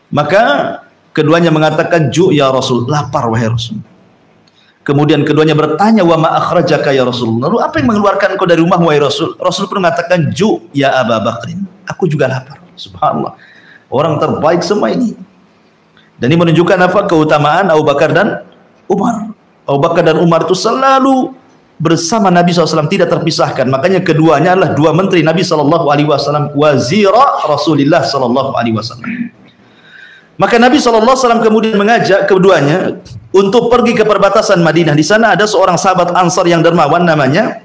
Maka keduanya mengatakan, "Ju ya Rasul," lapar wahai Rasul. Kemudian keduanya bertanya, "Wa ma akhrajaka ya Rasul?" Lalu apa yang mengeluarkan kau dari rumah wahai Rasul? Rasul pun mengatakan, "Ju ya Abu Bakrin." Aku juga lapar. Subhanallah. Orang terbaik semua ini. Dan ini menunjukkan apa? Keutamaan Abu Bakar dan Umar. Abu Bakar dan Umar itu selalu bersama Nabi SAW, tidak terpisahkan. Makanya keduanya adalah dua menteri Nabi SAW, wazira Rasulullah SAW. Maka Nabi SAW kemudian mengajak keduanya untuk pergi ke perbatasan Madinah. Di sana ada seorang sahabat Ansar yang dermawan, namanya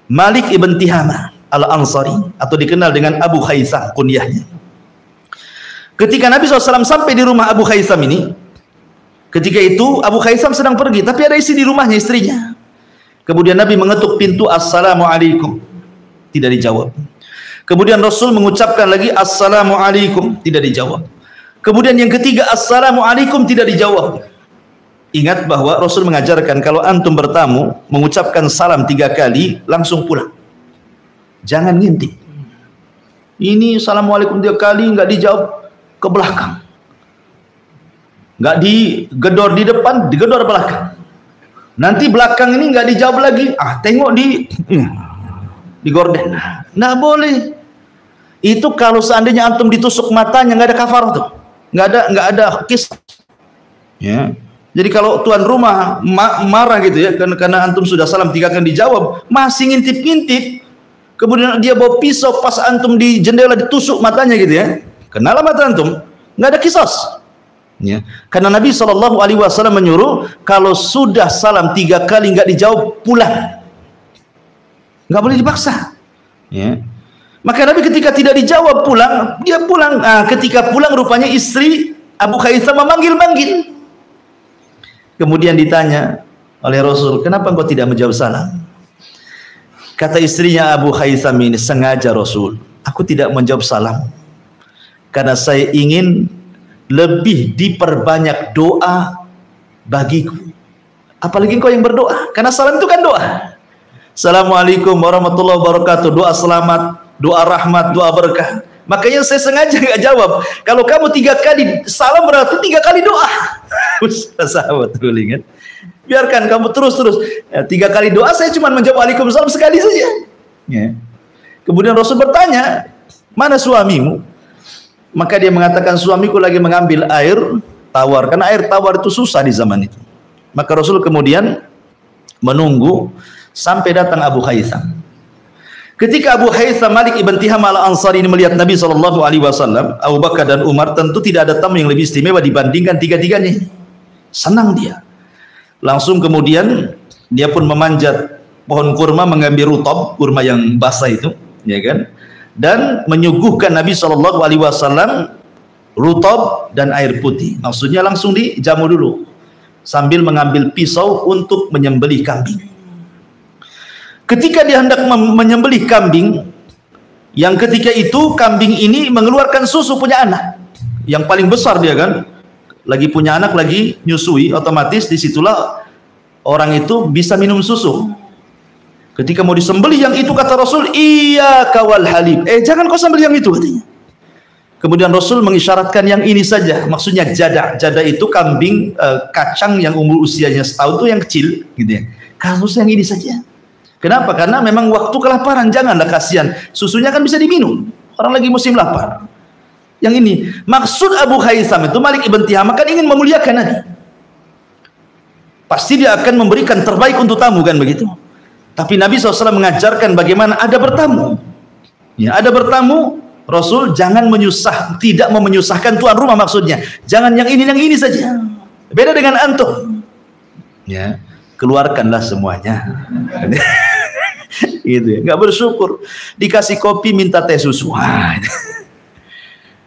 Malik ibn Tihama al-Ansari, atau dikenal dengan Abu Khaisam kunyahnya. Ketika Nabi SAW sampai di rumah Abu Khaisam ini, ketika itu Abu Khaisam sedang pergi, tapi ada isi di rumahnya, istrinya. Kemudian Nabi mengetuk pintu, "Assalamualaikum." Tidak dijawab. Kemudian Rasul mengucapkan lagi, "Assalamualaikum." Tidak dijawab. Kemudian yang ketiga, "Assalamualaikum." Tidak dijawab. Ingat bahwa Rasul mengajarkan kalau antum bertamu mengucapkan salam 3 kali langsung pulang. Jangan ngintip. Ini "Assalamualaikum" 3 kali nggak dijawab, ke belakang. Nggak digedor di depan, digedor belakang. Nanti belakang ini nggak dijawab lagi, tengok di gorden. Nggak boleh. Itu kalau seandainya antum ditusuk matanya, nggak ada kafarah tuh, nggak ada kisah. Ya. Jadi kalau tuan rumah marah gitu ya, karena antum sudah salam 3 kali dijawab, masih ngintip-ngintip, kemudian dia bawa pisau pas antum di jendela ditusuk matanya gitu ya, kenalah mata antum, nggak ada kisah. Ya. Karena Nabi SAW menyuruh kalau sudah salam 3 kali nggak dijawab, pulang, nggak boleh dipaksa. Ya. Maka Nabi ketika tidak dijawab pulang, dia pulang. Ketika pulang rupanya istri Abu Khaisam memanggil-manggil. Kemudian ditanya oleh Rasul, "Kenapa engkau tidak menjawab salam?" Kata istrinya Abu Khaisam ini, "Sengaja Rasul, aku tidak menjawab salam karena saya ingin lebih diperbanyak doa bagiku. Apalagi engkau yang berdoa, karena salam itu kan doa. Assalamualaikum warahmatullahi wabarakatuh, doa selamat, doa rahmat, doa berkah. Makanya saya sengaja nggak jawab. Kalau kamu 3 kali salam berarti 3 kali doa." Sahabat kan? Biarkan kamu terus 3 kali doa, saya cuma menjawab waalaikumsalam sekali saja. Ya. Kemudian Rasul bertanya, "Mana suamimu?" Maka dia mengatakan, "Suamiku lagi mengambil air tawar." Karena air tawar itu susah di zaman itu. Maka Rasul kemudian menunggu sampai datang Abu Khaisam. Ketika Abu Khaisam Malik ibn Tiham al-Ansari ini melihat Nabi SAW, Abu Bakar dan Umar, tentu tidak ada tamu yang lebih istimewa dibandingkan 3-tiganya. Senang dia. Langsung kemudian dia pun memanjat pohon kurma, mengambil rutab, kurma yang basah itu, ya kan? Dan menyuguhkan Nabi SAW rutab dan air putih. Maksudnya langsung dijamu dulu sambil mengambil pisau untuk menyembelih kambing. Ketika dia hendak menyembelih kambing, yang ketika itu kambing ini mengeluarkan susu, punya anak yang paling besar, dia kan lagi punya anak, lagi nyusui, otomatis disitulah orang itu bisa minum susu. Ketika mau disembelih yang itu, kata Rasul, "Iya kawal halib." Jangan kau sembelih yang itu, katanya. Kemudian Rasul mengisyaratkan yang ini saja, maksudnya jada. Jada itu kambing kacang yang umur usianya setahun itu, yang kecil gitu ya. Kasus yang ini saja. Kenapa? Karena memang waktu kelaparan, janganlah kasihan. Susunya kan bisa diminum. Orang lagi musim lapar. Yang ini, maksud Abu Khaisam itu, Malik ibn Tiham, kan ingin memuliakan Nabi. Pasti dia akan memberikan terbaik untuk tamu, kan begitu. Tapi Nabi SAW mengajarkan bagaimana ada bertamu. Ya, ada bertamu, Rasul jangan tidak mau menyusahkan tuan rumah, maksudnya. Jangan yang ini saja. Beda dengan antum. Ya, keluarkanlah semuanya. Gitu ya, nggak bersyukur. Dikasih kopi minta teh susu. Wah.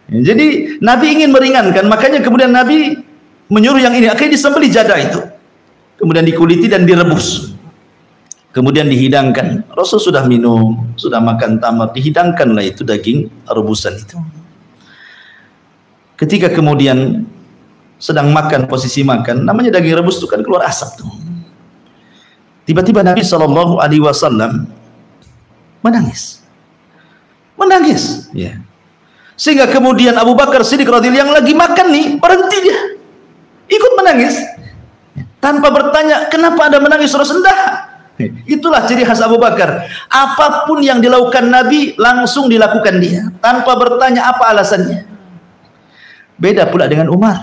Jadi Nabi ingin meringankan, makanya kemudian Nabi menyuruh yang ini, akhirnya disembelih jadah itu, kemudian dikuliti dan direbus, kemudian dihidangkan. Rasul sudah minum, sudah makan tamar, dihidangkanlah itu daging rebusan itu. Ketika kemudian sedang makan, posisi makan, namanya daging rebus itu kan keluar asap tuh. Tiba-tiba Nabi SAW menangis, ya. Sehingga kemudian Abu Bakar Siddiq radhiyallahu yang lagi makan nih berhenti, dia ikut menangis tanpa bertanya kenapa Anda menangis terus. Enggak. Itulah ciri khas Abu Bakar, apapun yang dilakukan Nabi langsung dilakukan dia tanpa bertanya apa alasannya. Beda pula dengan Umar.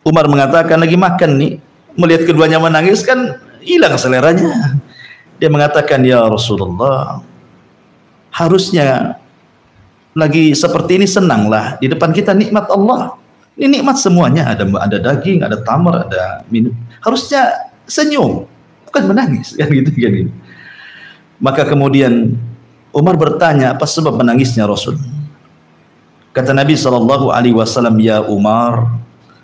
Umar mengatakan lagi makan nih, melihat keduanya menangis kan hilang seleranya. Dia mengatakan, ya Rasulullah, harusnya lagi seperti ini senanglah, di depan kita nikmat Allah. Ini nikmat semuanya, ada daging, ada tamar, ada minum. Harusnya senyum, bukan menangis, kan gitu kan. Maka kemudian Umar bertanya, apa sebab menangisnya Rasul? Kata Nabi SAW, ya Umar,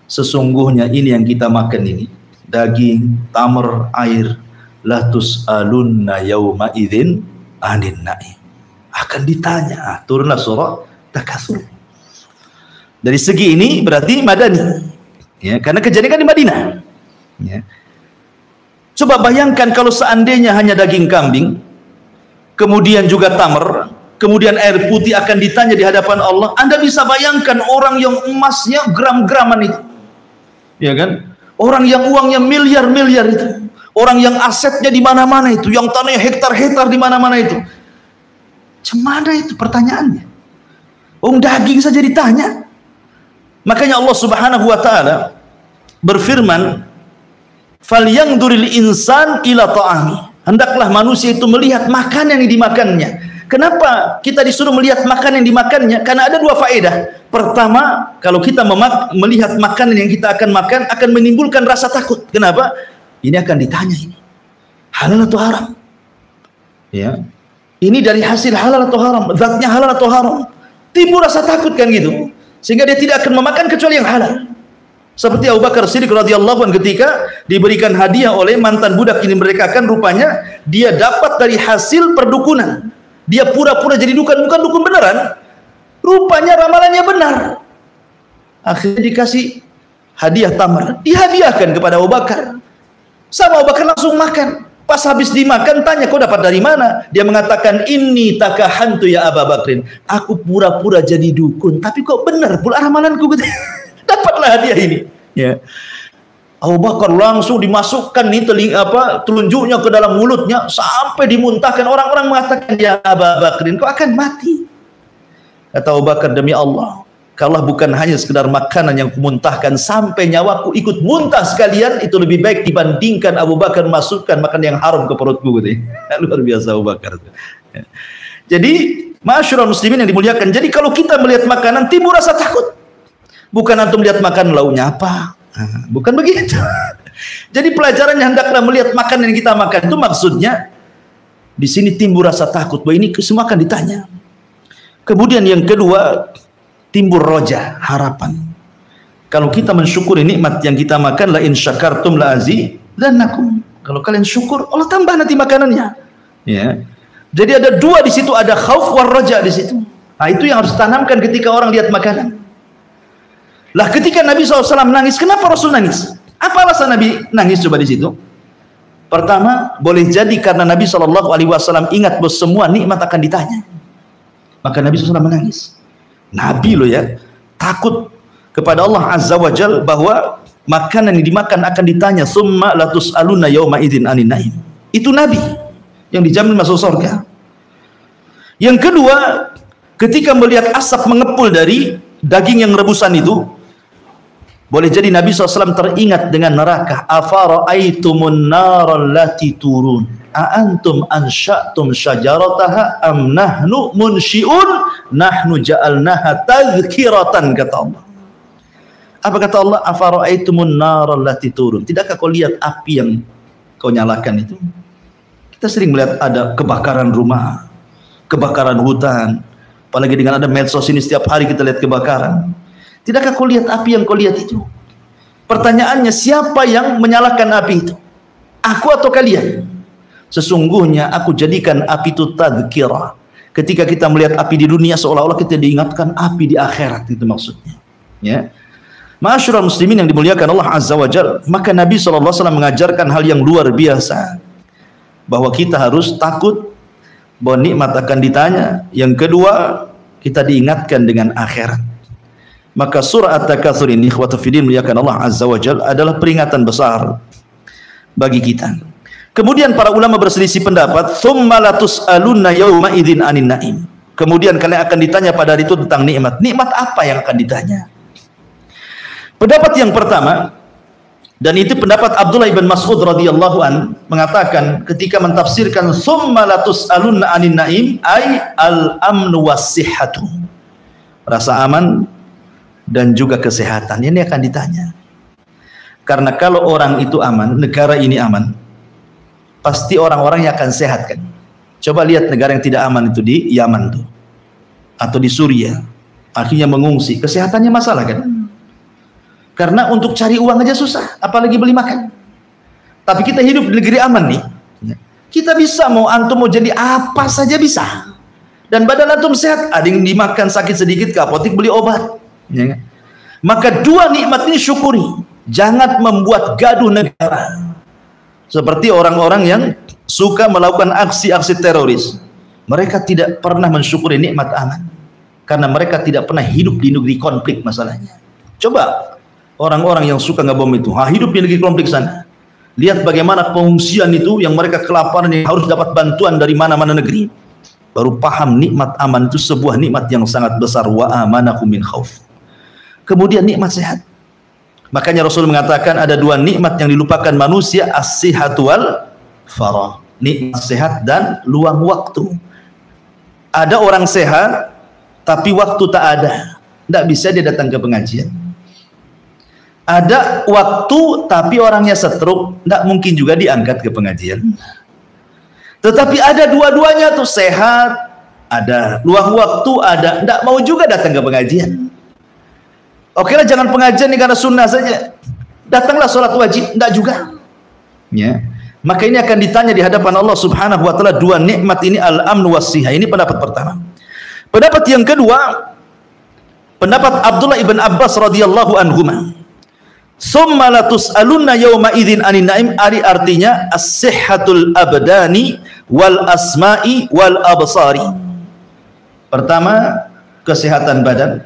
sesungguhnya ini yang kita makan ini, daging, tamar, air, la tus'alunna yawma idzin anin na'im. Akan ditanya. Turunlah surah Takasur. Dari segi ini berarti Madani, ya, karena kejadian kan di Madinah, ya. Coba bayangkan kalau seandainya hanya daging kambing, kemudian juga tamar, kemudian air putih akan ditanya di hadapan Allah. Anda bisa bayangkan orang yang emasnya gram-graman itu, ya kan? Orang yang uangnya miliar-miliar itu, orang yang asetnya di mana-mana itu, yang tanahnya hektar-hektar di mana-mana itu. Cemana itu pertanyaannya? Daging saja ditanya. Makanya Allah Subhanahu wa taala berfirman, "Falyanzuril insan ila ta'ami." Hendaklah manusia itu melihat makanan yang dimakannya. Kenapa kita disuruh melihat makanan yang dimakannya? Karena ada dua faedah. Pertama, kalau kita melihat makanan yang kita akan makan akan menimbulkan rasa takut. Kenapa? Ini akan ditanya ini. Halal atau haram? Ya. Ini dari hasil halal atau haram, zatnya halal atau haram. Timbul rasa takut kan gitu. Sehingga dia tidak akan memakan kecuali yang halal. Seperti Abu Bakar Siddiq radhiyallahu anhu ketika diberikan hadiah oleh mantan budak ini, mereka kan rupanya dia dapat dari hasil perdukunan. Dia pura-pura jadi dukun, bukan dukun beneran. Rupanya ramalannya benar. Akhirnya dikasih hadiah tamar, dihadiahkan kepada Abu Bakar. Sama Abu Bakar langsung makan. Pas habis dimakan tanya, kau dapat dari mana? Dia mengatakan, inni takahantu ya Abu Bakrin. Aku pura-pura jadi dukun, tapi kok benar pula ramalanku. Dapatlah hadiah ini. Ya. Abu Bakar langsung dimasukkan nih telunjuknya ke dalam mulutnya sampai dimuntahkan. Orang-orang mengatakan, ya Abu Bakrin, kau akan mati. Kata Abu Bakar, demi Allah, kalau bukan hanya sekedar makanan yang kumuntahkan sampai nyawaku ikut muntah sekalian, itu lebih baik dibandingkan Abu Bakar masukkan makan yang haram ke perutku gitu. Luar biasa Abu Bakar. Jadi ma'asyiral muslimin yang dimuliakan, jadi kalau kita melihat makanan timbul rasa takut. Bukan antum melihat makan launya apa, bukan begitu. Jadi pelajarannya hendaklah melihat makanan yang kita makan itu maksudnya di sini timbul rasa takut bahwa ini semua akan ditanya. Kemudian yang kedua, timbul roja, harapan. Kalau kita mensyukuri nikmat yang kita makan, la in syakartum la azidannakum. Kalau kalian syukur, Allah tambah nanti makanannya. Ya. Jadi ada dua di situ, ada khauf war roja di situ. Nah, itu yang harus ditanamkan ketika orang lihat makanan. Lah ketika Nabi SAW nangis, kenapa Rasul nangis? Apa alasan Nabi nangis coba di situ? Pertama, boleh jadi karena Nabi SAW ingat bahwa semua nikmat akan ditanya. Maka Nabi SAW menangis. Nabi loh ya, takut kepada Allah Azza wa Jal bahwa makanan yang dimakan akan ditanya, summa latus aluna yauma idzin anin naim. Itu Nabi yang dijamin masuk surga. Yang kedua, ketika melihat asap mengepul dari daging yang rebusan itu, boleh jadi Nabi SAW teringat dengan neraka. Afara'aitumun naral lati turun a'antum ansha'tum syajarataha am nahnu munsyi'un nahnu ja'alnaha tadhkiratan, kata Allah. Apa kata Allah? Afara'aitumun naral lati turun. Tidakkah kau lihat api yang kau nyalakan itu? Kita Kita sering melihat ada kebakaran rumah, kebakaran hutan, apalagi dengan ada medsos ini setiap hari kita lihat kebakaran. Tidakkah kau lihat api yang kau lihat itu? Pertanyaannya, siapa yang menyalakan api itu? Aku atau kalian? Sesungguhnya aku jadikan api itu tadhkirah. Ketika kita melihat api di dunia, seolah-olah kita diingatkan api di akhirat, itu maksudnya. Ya. Ma'asyiral muslimin yang dimuliakan Allah Azza wa Jalla, maka Nabi SAW mengajarkan hal yang luar biasa, bahwa kita harus takut bahwa nikmat akan ditanya. Yang kedua, kita diingatkan dengan akhirat. Maka surah At-Takatsur ini, ikhwatu fiddin muliakan Allah Azza wa Jalla, adalah peringatan besar bagi kita. Kemudian para ulama berselisih pendapat, tsumma latus'alunna yauma idzin 'anin na'im. Kemudian kalian akan ditanya pada hari itu tentang nikmat. Nikmat apa yang akan ditanya? Pendapat yang pertama, dan itu pendapat Abdullah ibn Mas'ud radhiyallahu an, mengatakan ketika mentafsirkan tsumma latus'alunna 'anin na'im, ay al-amnu was-sihhatu. Rasa aman dan juga kesehatan ini akan ditanya. Karena kalau orang itu aman, negara ini aman, pasti orang-orangnya akan sehat kan. Coba lihat negara yang tidak aman itu di Yaman tuh, atau di Suriah, akhirnya mengungsi, kesehatannya masalah kan. Karena untuk cari uang aja susah, apalagi beli makan. Tapi kita hidup di negeri aman nih. Kita bisa, mau antum mau jadi apa saja bisa. Dan badan antum sehat, ada yang dimakan sakit sedikit ke apotek beli obat. Ya. Maka dua nikmat ini syukuri. Jangan membuat gaduh negara. Seperti orang-orang yang suka melakukan aksi-aksi teroris. Mereka tidak pernah mensyukuri nikmat aman. Karena mereka tidak pernah hidup di negeri konflik masalahnya. Coba orang-orang yang suka ngebom itu, hidup di negeri konflik sana. Lihat bagaimana pengungsian itu yang mereka kelaparan, yang harus dapat bantuan dari mana-mana negeri. Baru paham nikmat aman itu sebuah nikmat yang sangat besar. Wa amanakum min khauf. Kemudian nikmat sehat. Makanya Rasul mengatakan ada dua nikmat yang dilupakan manusia, as-sihhatu wal farah. Nikmat sehat dan luang waktu. Ada orang sehat tapi waktu tak ada. Tidak bisa dia datang ke pengajian. Ada waktu tapi orangnya stroke, tidak mungkin juga diangkat ke pengajian. Tetapi ada dua-duanya tuh, sehat ada, luang waktu ada, tidak mau juga datang ke pengajian. Oke lah, jangan pengajian ini karena sunnah saja, datanglah sholat wajib, tidak juga. Ya. Maka ini akan ditanya di hadapan Allah Subhanahu wa taala, dua nikmat ini, al-amn was-sihah. Ini pendapat pertama. Pendapat yang kedua, pendapat Abdullah ibn Abbas radhiyallahu anhuma. Summa latus'alunna yawma idzin 'anin na'im, artinya as-sihhatul abdani wal asma'i wal absari. Pertama, kesehatan badan.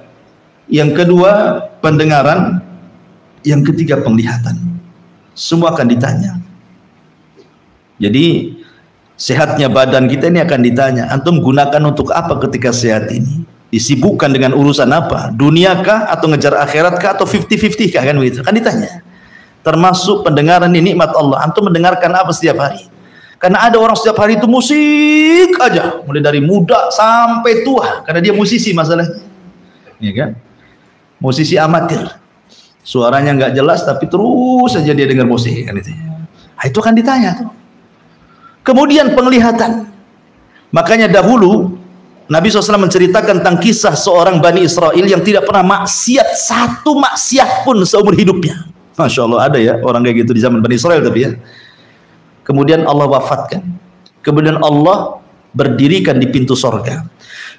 Yang kedua, pendengaran. Yang ketiga, penglihatan. Semua akan ditanya. Jadi sehatnya badan kita ini akan ditanya. Antum gunakan untuk apa ketika sehat ini? Disibukkan dengan urusan apa? Dunia kah atau ngejar akhirat kah atau 50-50 kah, kan begitu? Kan ditanya. Termasuk pendengaran ini nikmat Allah. Antum mendengarkan apa setiap hari? Karena ada orang setiap hari itu musik aja, mulai dari muda sampai tua, karena dia musisi masalahnya. Ya kan? Musisi amatir. Suaranya nggak jelas tapi terus saja dia dengar musik, kan itu. Nah, itu kan ditanya tuh. Kemudian penglihatan. Makanya dahulu Nabi SAW menceritakan tentang kisah seorang Bani Israel yang tidak pernah maksiat, satu maksiat pun seumur hidupnya. Masya Allah, ada ya orang kayak gitu di zaman Bani Israel tapi ya. Kemudian Allah wafatkan. Kemudian Allah berdirikan di pintu sorga.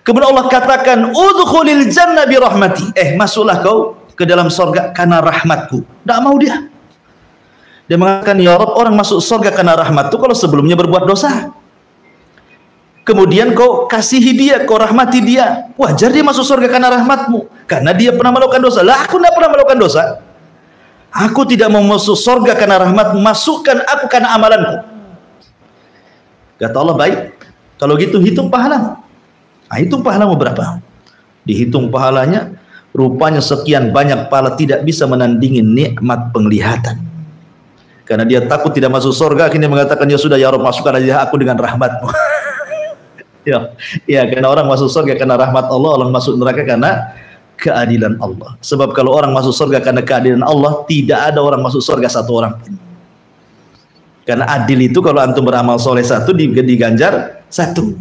Kemudian Allah katakan, udkhulil jannah bi rahmati. Masuklah kau ke dalam sorga karena rahmatku. Tidak mau dia. Dia mengatakan, ya Rabb, orang masuk sorga karena rahmatku kalau sebelumnya berbuat dosa. Kemudian kau kasihi dia, kau rahmati dia, wajar dia masuk surga karena rahmatmu, karena dia pernah melakukan dosa. Lah aku tidak pernah melakukan dosa. Aku tidak mau masuk surga karena rahmatmu, masukkan aku karena amalanku. Kata Allah, baik, kalau gitu hitung pahala. Nah, hitung pahalamu berapa? Dihitung pahalanya, rupanya sekian banyak pahala, tidak bisa menandingi nikmat penglihatan. Karena dia takut tidak masuk surga, akhirnya mengatakan, ya sudah ya Rabb, masukkan aja aku dengan rahmatmu. Ya, karena orang masuk surga karena rahmat Allah, orang masuk neraka karena keadilan Allah. Sebab kalau orang masuk surga karena keadilan Allah, tidak ada orang masuk surga satu orang pun. Karena adil itu kalau antum beramal soleh satu diganjar satu.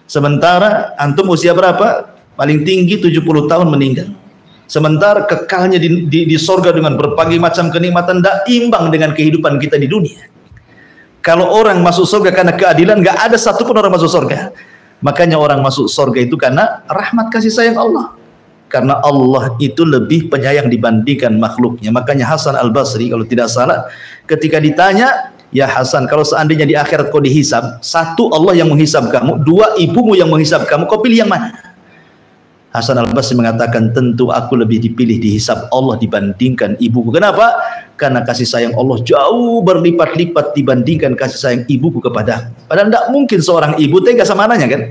Sementara antum usia berapa? Paling tinggi 70 tahun meninggal. Sementara kekalnya di sorga dengan berbagai macam kenikmatan tidak imbang dengan kehidupan kita di dunia. Kalau orang masuk surga karena keadilan, nggak ada satupun orang masuk surga. Makanya orang masuk surga itu karena rahmat kasih sayang Allah. Karena Allah itu lebih penyayang dibandingkan makhluknya. Makanya Hasan Al-Basri kalau tidak salah ketika ditanya, ya Hasan, kalau seandainya di akhirat kau dihisab, satu Allah yang menghisab kamu, dua ibumu yang menghisab kamu, kau pilih yang mana? Hasan Al-Basri mengatakan, tentu aku lebih dipilih dihisab Allah dibandingkan ibuku. Kenapa? Karena kasih sayang Allah jauh berlipat-lipat dibandingkan kasih sayang ibuku kepada. Padahal tidak mungkin seorang ibu tega sama anaknya kan?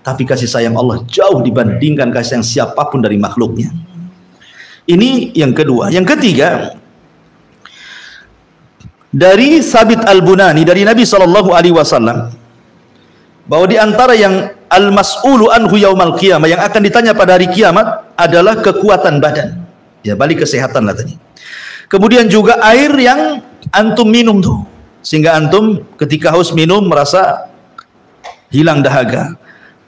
Tapi kasih sayang Allah jauh dibandingkan kasih sayang siapapun dari makhluknya. Ini yang kedua. Yang ketiga, dari Sabit Al-Bunani dari Nabi SAW, bahwa di antara yang al-mas'ulu anhu yaumal qiyamah, yang akan ditanya pada hari kiamat adalah kekuatan badan. Ya, balik kesehatan lah tadi. Kemudian juga air yang antum minum tuh, sehingga antum ketika haus minum merasa hilang dahaga.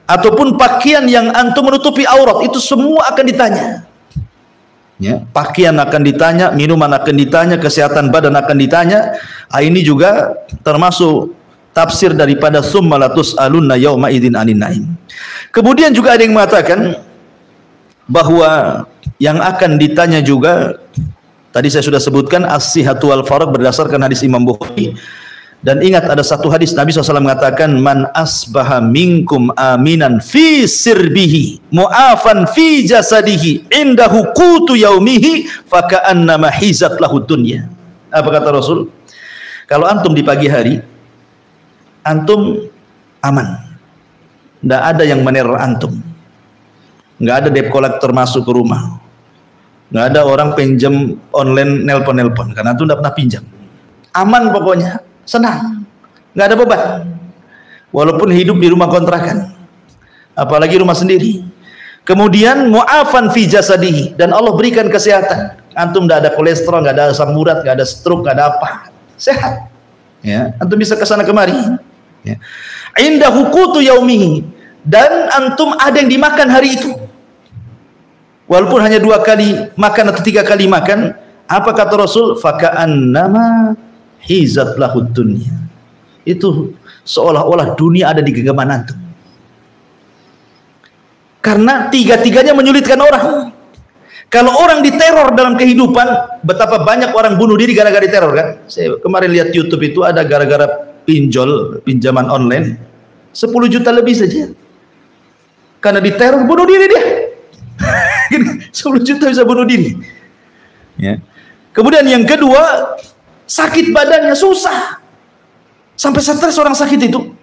Ataupun pakaian yang antum menutupi aurat, itu semua akan ditanya. Ya, pakaian akan ditanya, minuman akan ditanya, kesehatan badan akan ditanya. Ini juga termasuk tafsir daripada summa latus'alunna yauma idzin 'anin na'im. Kemudian juga ada yang mengatakan bahwa yang akan ditanya juga, tadi saya sudah sebutkan as-sihhatu wal faragh berdasarkan hadis Imam Bukhari. Dan ingat ada satu hadis Nabi SAW mengatakan, man asbaha minkum aminan fi sirbihi mu'afan fi jasadihi indahu qutu yaumihi faka'annama hizat lahu dunya. Apa kata Rasul? Kalau antum di pagi hari antum aman, tidak ada yang meneror antum, nggak ada debt collector masuk ke rumah, nggak ada orang pinjam online nelpon karena antum tidak pernah pinjam, aman pokoknya, senang, nggak ada beban, walaupun hidup di rumah kontrakan, apalagi rumah sendiri. Kemudian mu'afan fi jasadihi, dan Allah berikan kesehatan, antum tidak ada kolesterol, nggak ada asam urat, nggak ada stroke, nggak ada apa, sehat, ya, antum bisa kesana kemari. Ya. Indahu qutu yaumihi, dan antum ada yang dimakan hari itu, walaupun hanya 2 kali makan atau 3 kali makan. Apa kata Rasul? Faka'annama hizat lahud dunya, itu seolah-olah dunia ada di genggaman antum. Karena tiga-tiganya menyulitkan orang. Kalau orang diteror dalam kehidupan, betapa banyak orang bunuh diri gara-gara diteror kan? Saya kemarin lihat YouTube itu ada gara-gara pinjaman online 10 juta lebih saja. Karena diteror bunuh diri dia. 10 juta bisa bunuh diri. Ya. Kemudian yang kedua, sakit badannya susah. Sampai stres orang sakit itu.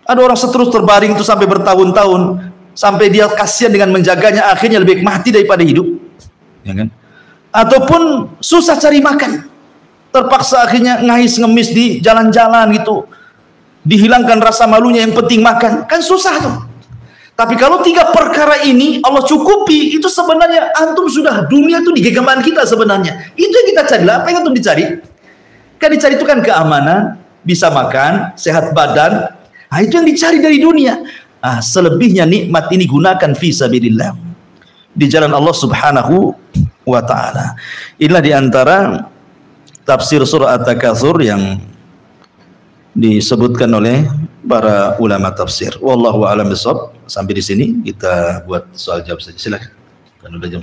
Ada orang stres terbaring itu sampai bertahun-tahun, sampai dia kasihan dengan menjaganya, akhirnya lebih mati daripada hidup. Ya kan? Ataupun susah cari makan, terpaksa akhirnya ngais ngemis di jalan-jalan gitu, dihilangkan rasa malunya, yang penting makan, kan susah tuh. Tapi kalau 3 perkara ini Allah cukupi, itu sebenarnya antum sudah, dunia itu di genggaman kita sebenarnya. Itu yang kita cari. Apa yang antum dicari? Kan dicari itu kan keamanan, bisa makan, sehat badan. Nah, itu yang dicari dari dunia. Selebihnya nikmat ini gunakan fi sabilillah, di jalan Allah Subhanahu wa ta'ala. Inilah diantara tafsir surah At-Takatsur yang disebutkan oleh para ulama tafsir. Wallahu a'lam bishawab. Sampai di sini kita buat soal jawab saja. Silakan. Kan udah jam